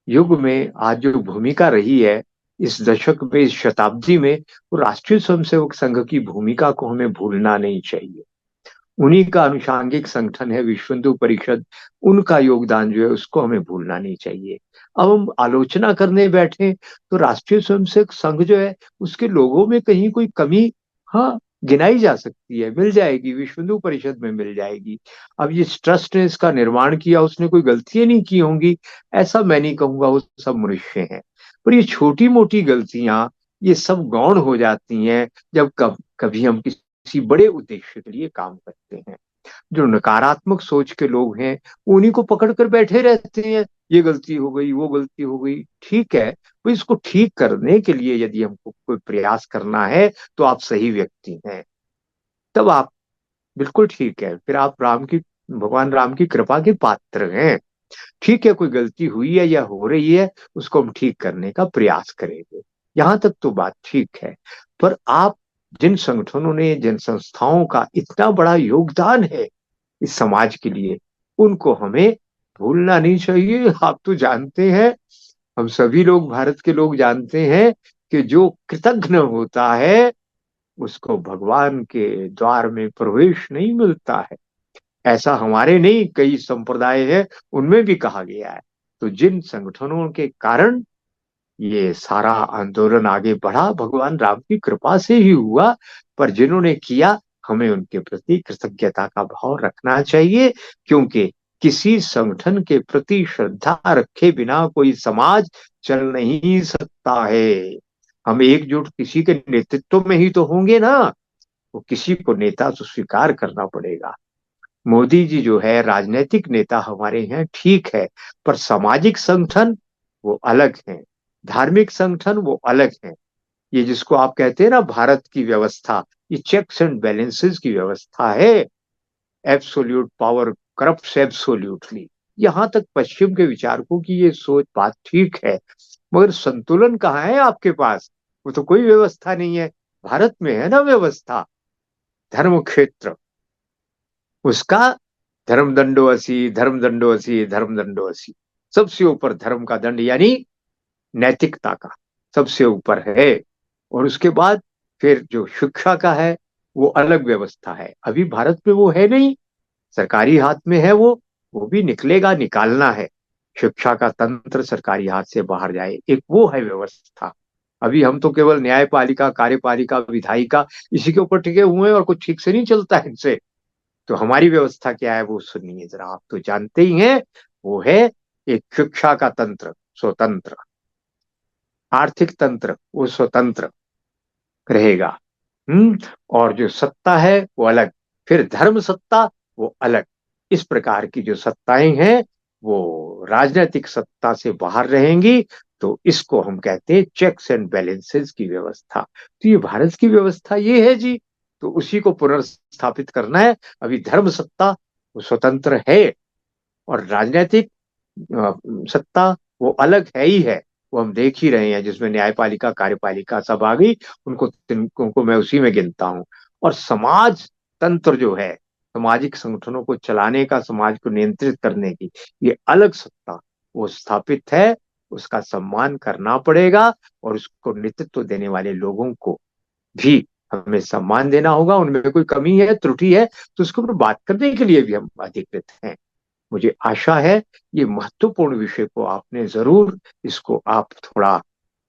युग में आज जो भूमिका रही है, इस दशक में, इस शताब्दी में, वो राष्ट्रीय स्वयंसेवक संघ की भूमिका को हमें भूलना नहीं चाहिए। उन्हीं का अनुषांगिक संगठन है विश्व हिंदू परिषद। उनका योगदान जो है उसको हमें भूलना नहीं चाहिए। अब हम आलोचना करने बैठे तो राष्ट्रीय स्वयंसेवक संघ जो है उसके लोगों में कहीं कोई कमी, हाँ, गिनाई जा सकती है, मिल जाएगी, विश्व हिंदू परिषद में मिल जाएगी। अब जिस ट्रस्ट ने इसका निर्माण किया उसने कोई गलतियां नहीं की होंगी, ऐसा मैं नहीं कहूंगा, वो सब मनुष्य हैं। पर ये छोटी मोटी गलतियां, ये सब गौण हो जाती हैं जब कभी हम किसी बड़े उद्देश्य के लिए काम करते हैं। जो नकारात्मक सोच के लोग हैं वो उन्हीं को पकड़ कर बैठे रहते हैं, ये गलती हो गई, वो गलती हो गई। ठीक है, तो इसको ठीक करने के लिए यदि हमको कोई प्रयास करना है तो आप सही व्यक्ति हैं, तब आप बिल्कुल ठीक है, फिर आप भगवान राम की कृपा के पात्र हैं। ठीक है, कोई गलती हुई है या हो रही है, उसको हम ठीक करने का प्रयास करेंगे। यहां तक तो बात ठीक है। पर आप, जिन संगठनों ने, जिन संस्थाओं का इतना बड़ा योगदान है इस समाज के लिए, उनको हमें भूलना नहीं चाहिए। आप तो जानते हैं, हम सभी लोग, भारत के लोग जानते हैं कि जो कृतघ्न होता है उसको भगवान के द्वार में प्रवेश नहीं मिलता है। ऐसा हमारे नहीं, कई संप्रदाय है उनमें भी कहा गया है। तो जिन संगठनों के कारण ये सारा आंदोलन आगे बढ़ा, भगवान राम की कृपा से ही हुआ। पर जिन्होंने किया, हमें उनके प्रति कृतज्ञता का भाव रखना चाहिए, क्योंकि किसी संगठन के प्रति श्रद्धा रखे बिना कोई समाज चल नहीं सकता है। हम एकजुट किसी के नेतृत्व में ही तो होंगे ना। वो किसी को नेता तो स्वीकार करना पड़ेगा। मोदी जी जो है राजनीतिक नेता हमारे हैं, ठीक है, पर सामाजिक संगठन वो अलग हैं, धार्मिक संगठन वो अलग हैं। ये जिसको आप कहते हैं ना भारत की व्यवस्था, ये चेक्स एंड बैलेंसेस की व्यवस्था है। Absolute power corrupts absolutely. यहां तक पश्चिम के विचारकों की ये सोच बात ठीक है, मगर संतुलन कहाँ है आपके पास? वो तो कोई व्यवस्था नहीं है। भारत में है ना व्यवस्था, धर्म क्षेत्र उसका, धर्मदंडो धर्मदंडो धर्मदंडो। सबसे ऊपर धर्म का दंड यानी नैतिकता का सबसे ऊपर है। और उसके बाद फिर जो शिक्षा का है वो अलग व्यवस्था है। अभी भारत में वो है नहीं, सरकारी हाथ में है वो भी निकलेगा, निकालना है। शिक्षा का तंत्र सरकारी हाथ से बाहर जाए, एक वो है व्यवस्था। अभी हम तो केवल न्यायपालिका, कार्यपालिका, विधायिका इसी के ऊपर टिके हुए हैं और कुछ ठीक से नहीं चलता है इनसे। तो हमारी व्यवस्था क्या है वो सुनिए जरा, आप तो जानते ही हैं। वो है एक शिक्षा का तंत्र स्वतंत्र, आर्थिक तंत्र वो स्वतंत्र रहेगा। हम्म। और जो सत्ता है वो अलग, फिर धर्म सत्ता वो अलग। इस प्रकार की जो सत्ताएं हैं वो राजनीतिक सत्ता से बाहर रहेंगी। तो इसको हम कहते हैं चेक्स एंड बैलेंसेस की व्यवस्था। तो ये भारत की व्यवस्था ये है जी। तो उसी को पुनर्स्थापित करना है। अभी धर्म सत्ता वो स्वतंत्र है, और राजनीतिक अ, सत्ता वो अलग है ही है। वो हम देख ही रहे हैं, जिसमें न्यायपालिका, कार्यपालिका सब आ गई। उनको मैं उसी में गिनता हूँ। और समाज तंत्र जो है, सामाजिक संगठनों को चलाने का, समाज को नियंत्रित करने की, ये अलग सत्ता वो स्थापित है। उसका सम्मान करना पड़ेगा, और उसको नेतृत्व देने वाले लोगों को भी हमें सम्मान देना होगा। उनमें कोई कमी है, त्रुटि है, तो उसके ऊपर बात करने के लिए भी हम अधिकृत हैं। मुझे आशा है ये महत्वपूर्ण विषय को आपने जरूर, इसको आप थोड़ा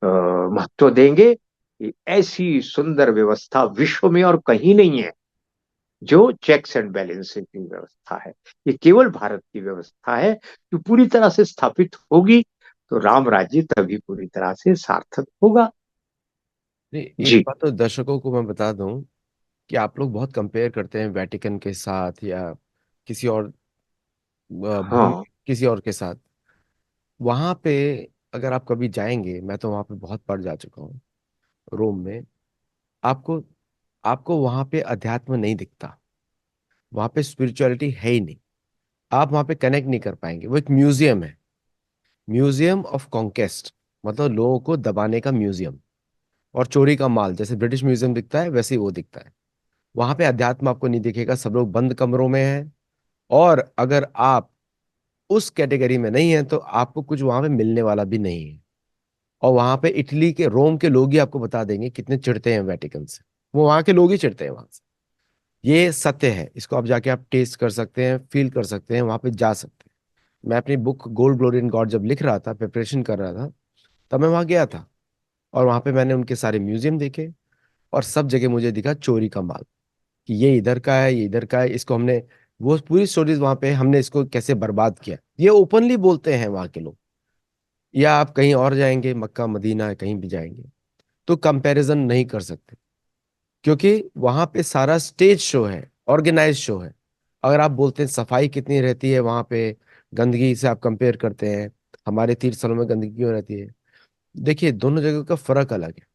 महत्व देंगे कि ऐसी सुंदर व्यवस्था विश्व में और कहीं नहीं है। जो चेक्स एंड बैलेंसेस की व्यवस्था है, ये केवल भारत की व्यवस्था है। जो पूरी तरह से स्थापित होगी तो राम राज्य तभी पूरी तरह से सार्थक होगा। नहीं, एक जी। बात तो दर्शकों को मैं बता दूं कि आप लोग बहुत कंपेयर करते हैं वेटिकन के साथ या किसी और भूमि, हाँ। किसी और के साथ। वहां पे अगर आप कभी जाएंगे, मैं तो वहां पे बहुत बार जा चुका हूँ, रोम में। आपको आपको वहां पे अध्यात्म नहीं दिखता, वहां पे स्पिरिचुअलिटी है ही नहीं। आप वहां पे कनेक्ट नहीं कर पाएंगे। वो एक म्यूजियम है, म्यूजियम ऑफ कॉन्केस्ट, मतलब लोगों को दबाने का म्यूजियम और चोरी का माल। जैसे ब्रिटिश म्यूजियम दिखता है वैसे ही वो दिखता है। वहां पे अध्यात्म आपको नहीं दिखेगा, सब लोग बंद कमरों में हैं। और अगर आप उस कैटेगरी में नहीं है तो आपको कुछ वहां पे मिलने वाला भी नहीं है। और वहां पे इटली के, रोम के लोग ही आपको बता देंगे कितने चिढ़ते हैं वेटिकन से। वो वहां के लोग ही चिढ़ते हैं वहां से। ये सत्य है, इसको आप जाके आप टेस्ट कर सकते हैं, फील कर सकते हैं, वहां पे जा सकते हैं। मैं अपनी book gold glory in God जब लिख रहा था, प्रिपरेशन कर रहा था, तब मैं वहां गया था। और वहां पे मैंने उनके सारे म्यूजियम देखे, और सब जगह मुझे दिखा चोरी का माल, कि ये इधर का है, ये इधर का है, इसको हमने, वो पूरी स्टोरीज वहां पे हमने इसको कैसे बर्बाद किया, ये ओपनली बोलते हैं वहां के लोग। या आप कहीं और जाएंगे, मक्का मदीना कहीं भी जाएंगे, तो कंपैरिजन नहीं कर सकते, क्योंकि वहां पे सारा स्टेज शो है, ऑर्गेनाइज शो है। अगर आप बोलते हैं सफाई कितनी रहती है वहां पे, गंदगी से आप कंपेयर करते हैं, हमारे तीर्थ स्थलों में गंदगी क्यों रहती है। देखिए, दोनों जगह का फर्क अलग है।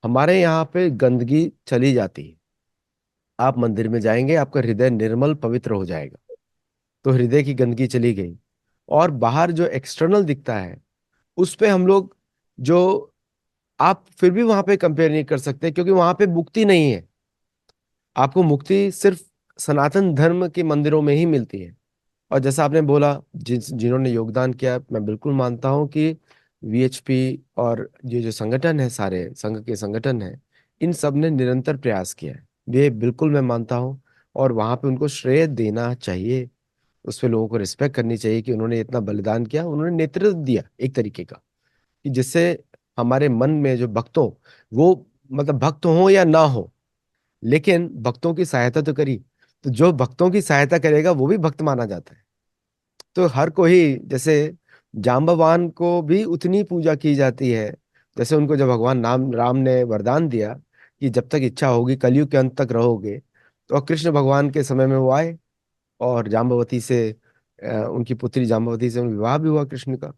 हमारे यहाँ पे गंदगी चली जाती है, आप मंदिर में जाएंगे आपका हृदय निर्मल पवित्र हो जाएगा, तो हृदय की गंदगी चली गई। और बाहर जो एक्सटर्नल दिखता है उस पे हम लोग, जो, आप फिर भी वहां पे कंपेयर नहीं कर सकते, क्योंकि वहां पे मुक्ति नहीं है। आपको मुक्ति सिर्फ सनातन धर्म के मंदिरों में ही मिलती है। और जैसा आपने बोला, जिन्होंने योगदान किया, मैं बिल्कुल मानता हूं कि वीएचपी और ये जो संगठन है, सारे संघ के संगठन है, इन सब ने निरंतर प्रयास किया है, ये बिल्कुल मैं मानता हूं। और वहां पे उनको श्रेय देना चाहिए। उस पे लोगों को रिस्पेक्ट करनी चाहिए कि उन्होंने इतना बलिदान किया, उन्होंने नेतृत्व दिया एक तरीके का, कि जिससे हमारे मन में जो भक्तों, वो मतलब भक्त हो या ना हो, लेकिन भक्तों की सहायता तो करी। तो जो भक्तों की सहायता करेगा वो भी भक्त माना जाता है। तो हर कोई, जैसे जाम्बवान को भी उतनी पूजा की जाती है, जैसे उनको जब भगवान राम ने वरदान दिया कि जब तक इच्छा होगी कलयुग के अंत तक रहोगे, तो कृष्ण भगवान के समय में वो आए, और जाम्बवती से उनकी पुत्री जाम्बवती से विवाह भी हुआ कृष्ण का।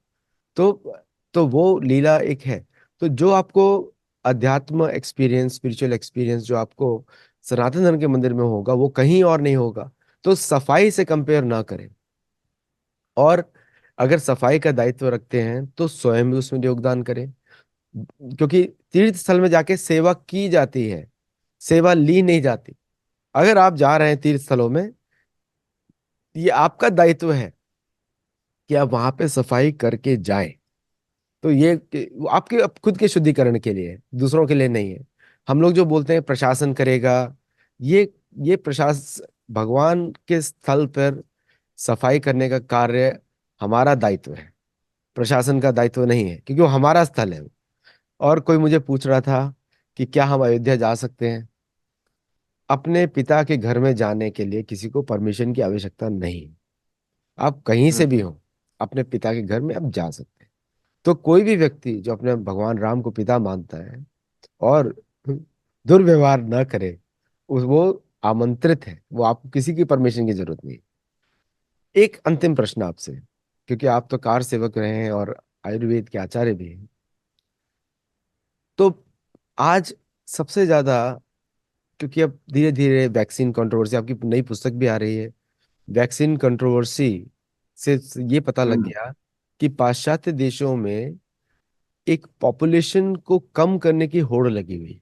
तो तो वो लीला एक है। तो जो आपको अध्यात्म एक्सपीरियंस, स्पिरिचुअल एक्सपीरियंस जो आपको सनातन धर्म के मंदिर में होगा, वो कहीं और नहीं होगा। तो सफाई से कंपेयर ना करें। और अगर सफाई का दायित्व रखते हैं तो स्वयं भी उसमें योगदान करें, क्योंकि तीर्थ स्थल में जाके सेवा की जाती है, सेवा ली नहीं जाती। अगर आप जा रहे हैं तीर्थ स्थलों में, ये आपका दायित्व है कि आप वहां पे सफाई करके जाएं। तो ये वो आपके खुद के शुद्धिकरण के लिए है, दूसरों के लिए नहीं है। हम लोग जो बोलते हैं प्रशासन करेगा, ये ये प्रशासन, भगवान के स्थल पर सफाई करने का कार्य हमारा दायित्व है, प्रशासन का दायित्व नहीं है, क्योंकि वो हमारा स्थल है। और कोई मुझे पूछ रहा था कि क्या हम अयोध्या जा सकते हैं। अपने पिता के घर में जाने के लिए किसी को परमिशन की आवश्यकता नहीं है। आप कहीं से हम्म। भी हो, अपने पिता के घर में आप जा सकते हैं। तो कोई भी व्यक्ति जो अपने भगवान राम को पिता मानता है और दुर्व्यवहार न करे, उस वो आमंत्रित है, वो आपको किसी की परमिशन की जरूरत नहीं। एक अंतिम प्रश्न आपसे, क्योंकि आप तो कार सेवक रहे हैं और आयुर्वेद के आचार्य भी हैं। तो आज सबसे ज्यादा, क्योंकि अब धीरे धीरे वैक्सीन कंट्रोवर्सी, आपकी नई पुस्तक भी आ रही है, वैक्सीन कंट्रोवर्सी से ये पता लग हम्म। गया कि पाश्चात्य देशों में एक पॉपुलेशन को कम करने की होड़ लगी हुई,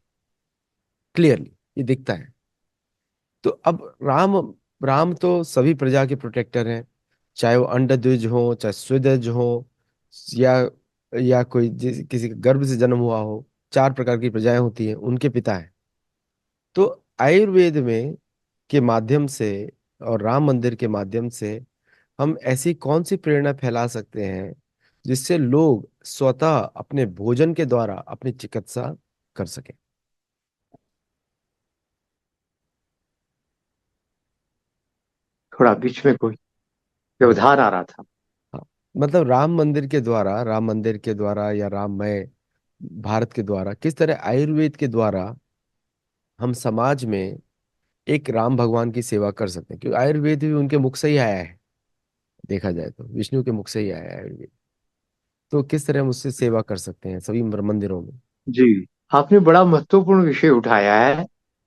क्लियरली ये दिखता है। तो अब राम तो सभी प्रजा के प्रोटेक्टर हैं, चाहे वो अंडद्विज हो, चाहे स्विदज हो, या कोई किसी के गर्भ से जन्म हुआ हो, 4 प्रकार की प्रजाएं होती हैं, उनके पिता हैं। तो आयुर्वेद में के माध्यम से और राम मंदिर के माध्यम से हम ऐसी कौन सी प्रेरणा फैला सकते हैं जिससे लोग स्वतः अपने भोजन के द्वारा अपनी चिकित्सा कर सकें। थोड़ा बीच में कोई व्यवधान आ रहा था। हाँ, मतलब राम मंदिर के द्वारा या राममय भारत के द्वारा किस तरह आयुर्वेद के द्वारा हम समाज में एक राम भगवान की सेवा कर सकते हैं, क्योंकि आयुर्वेद भी उनके मुख से ही आया है। देखा जाए तो विष्णु के मुख से ही आया है आयुर्वेद। तो किस तरह हम उससे सेवा कर सकते हैं सभी मंदिरों में। जी, आपने बड़ा महत्वपूर्ण विषय उठाया है।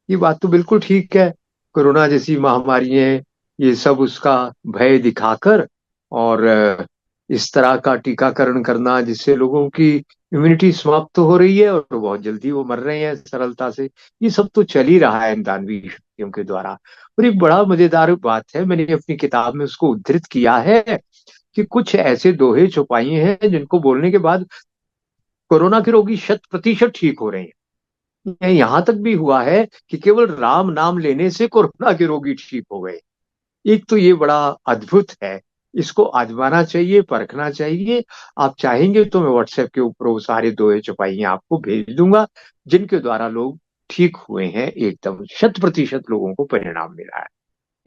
ये बात तो बिल्कुल ठीक है। कोरोना जैसी महामारियां, ये सब उसका भय दिखाकर और इस तरह का टीकाकरण करना जिससे लोगों की इम्यूनिटी समाप्त तो हो रही है और बहुत जल्दी वो मर रहे हैं सरलता से। ये सब तो चल ही रहा है दानवीय शक्तियों के द्वारा। और एक बड़ा मजेदार बात है, मैंने अपनी किताब में उसको उद्धृत किया है कि कुछ ऐसे दोहे छुपाई हैं जिनको बोलने के बाद कोरोना के रोगी 100% ठीक हो रहे हैं। यहां तक भी हुआ है कि केवल राम नाम लेने से कोरोना के रोगी ठीक हो गए। एक तो ये बड़ा अद्भुत है। इसको आजमाना चाहिए, परखना चाहिए। आप चाहेंगे तो मैं व्हाट्सएप के ऊपर वो सारे दोहे छुपाइयां आपको भेज दूंगा जिनके द्वारा लोग ठीक हुए हैं, एकदम 100% लोगों को परिणाम मिला है।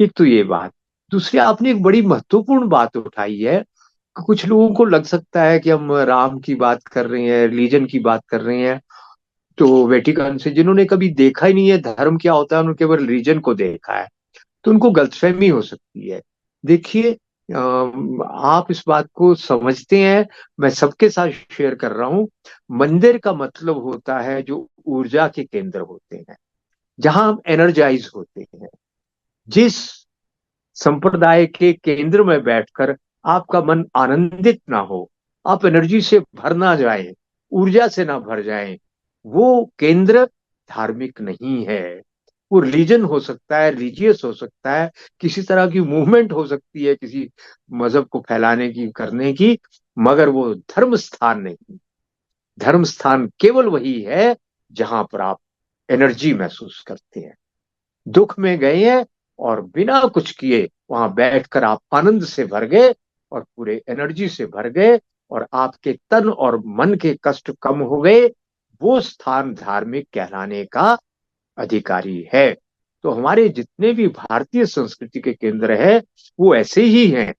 एक तो ये बात। दूसरी, आपने एक बड़ी महत्वपूर्ण बात उठाई है। कुछ लोगों को लग सकता है कि हम राम की बात कर रहे हैं, रिलीजन की बात कर रहे हैं, तो वेटिकन से जिन्होंने कभी देखा ही नहीं है धर्म क्या होता है, उन्होंने केवल रिलीजन को देखा है, तो उनको गलतफहमी हो सकती है। देखिए, आप इस बात को समझते हैं, मैं सबके साथ शेयर कर रहा हूं। मंदिर का मतलब होता है जो ऊर्जा के केंद्र होते हैं, जहां हम एनर्जाइज होते हैं। जिस संप्रदाय के केंद्र में बैठकर आपका मन आनंदित ना हो, आप एनर्जी से भर ना जाए, ऊर्जा से ना भर जाए, वो केंद्र धार्मिक नहीं है। वो रिलीजन हो सकता है, रिलीजियस हो सकता है, किसी तरह की मूवमेंट हो सकती है किसी मजहब को फैलाने की, करने की, मगर वो धर्म स्थान नहीं। धर्म स्थान केवल वही है जहां पर आप एनर्जी महसूस करते हैं। दुख में गए हैं और बिना कुछ किए वहां बैठकर आप आनंद से भर गए और पूरे एनर्जी से भर गए, और आपके तन और मन के कष्ट कम हो गए। वो स्थान धार्मिक कहलाने का अधिकारी है। तो हमारे जितने भी भारतीय संस्कृति के केंद्र है वो ऐसे ही हैं।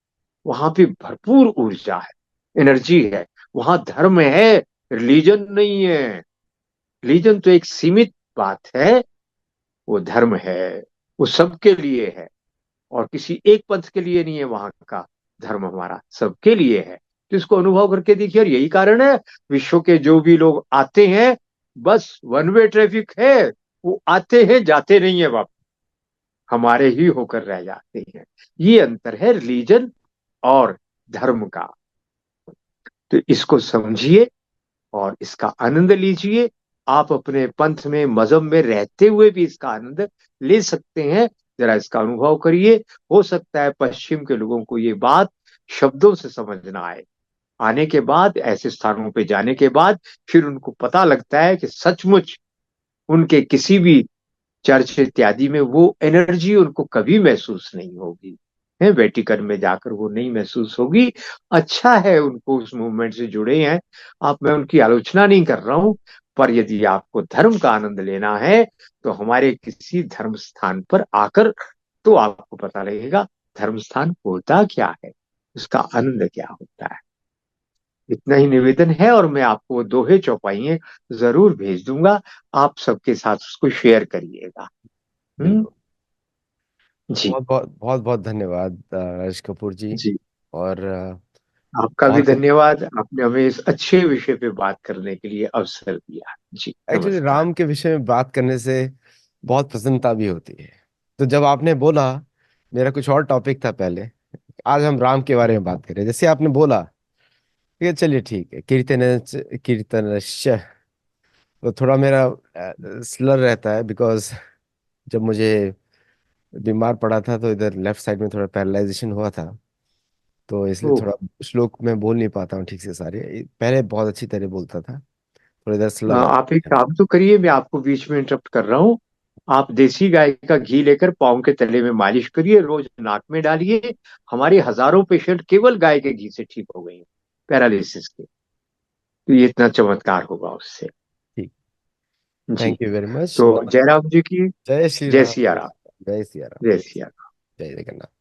वहां पे भरपूर ऊर्जा है, एनर्जी है। वहां धर्म है, रिलीजन नहीं है। रिलीजन तो एक सीमित बात है, वो धर्म है, वो सबके लिए है, और किसी एक पंथ के लिए नहीं है। वहां का धर्म हमारा सबके लिए है। तो इसको अनुभव करके देखिए, और यही कारण है विश्व के जो भी लोग आते हैं, बस वन वे ट्रैफिक है, वो आते हैं जाते नहीं है वापस, हमारे ही होकर रह जाते हैं। ये अंतर है रिलीजन और धर्म का। तो इसको समझिए और इसका आनंद लीजिए। आप अपने पंथ में मजहब में रहते हुए भी इसका आनंद ले सकते हैं। जरा इसका अनुभव करिए। हो सकता है पश्चिम के लोगों को ये बात शब्दों से समझ ना आए, आने के बाद, ऐसे स्थानों पे जाने के बाद फिर उनको पता लगता है कि सचमुच उनके किसी भी चर्च इत्यादि में वो एनर्जी उनको कभी महसूस नहीं होगी, है वेटिकन में जाकर वो नहीं महसूस होगी। अच्छा है उनको उस मूवमेंट से जुड़े हैं आप, मैं उनकी आलोचना नहीं कर रहा हूं। पर यदि आपको धर्म का आनंद लेना है तो हमारे किसी धर्म स्थान पर आकर तो आपको पता लगेगा धर्म स्थान होता क्या है, उसका आनंद क्या होता है। इतना ही निवेदन है, और मैं आपको वो दोहे चौपाइयां जरूर भेज दूंगा। आप सबके साथ उसको शेयर करिएगा। हम्म। बिल्कुल। जी। बहुत बहुत बहुत बहुत धन्यवाद राज कपूर जी। जी। और आपका भी बहुत धन्यवाद, आपने हमें इस अच्छे विषय पे बात करने के लिए अवसर दिया। जी एक्चुअली नमस्कार। राम के विषय में बात करने से बहुत प्रसन्नता भी होती है। तो जब आपने बोला, मेरा कुछ और टॉपिक था पहले, आज हम राम के बारे में बात करें, जैसे आपने बोला। ठीक है, चलिए ठीक है। कीर्तन तो थोड़ा मेरा स्लर रहता है, बिकॉज जब मुझे बीमार पड़ा था तो इधर लेफ्ट साइड में थोड़ा पैरलाइजेशन हुआ था। तो इसलिए ओह। थोड़ा श्लोक मैं बोल नहीं पाता हूँ ठीक से सारे। पहले बहुत अच्छी तरह बोलता था, थोड़ा इधर स्लर आ आप एक है। काम तो करिए, मैं आपको बीच में इंटरप्ट कर रहा हूँ। आप देसी गाय का घी लेकर पाँव के तले में मालिश करिए, रोज नाक में डालिए। हमारे हजारों पेशेंट केवल गाय के घी से ठीक हो गए हैं, पैरालिसिस के। तो ये इतना चमत्कार होगा उससे। ठीक। जी। Thank you very much. तो बहुत जयराम जी की जय श्री जय राम। सिया राम। जय सिया राम। जय सिया राम। जय जगन्नाथ।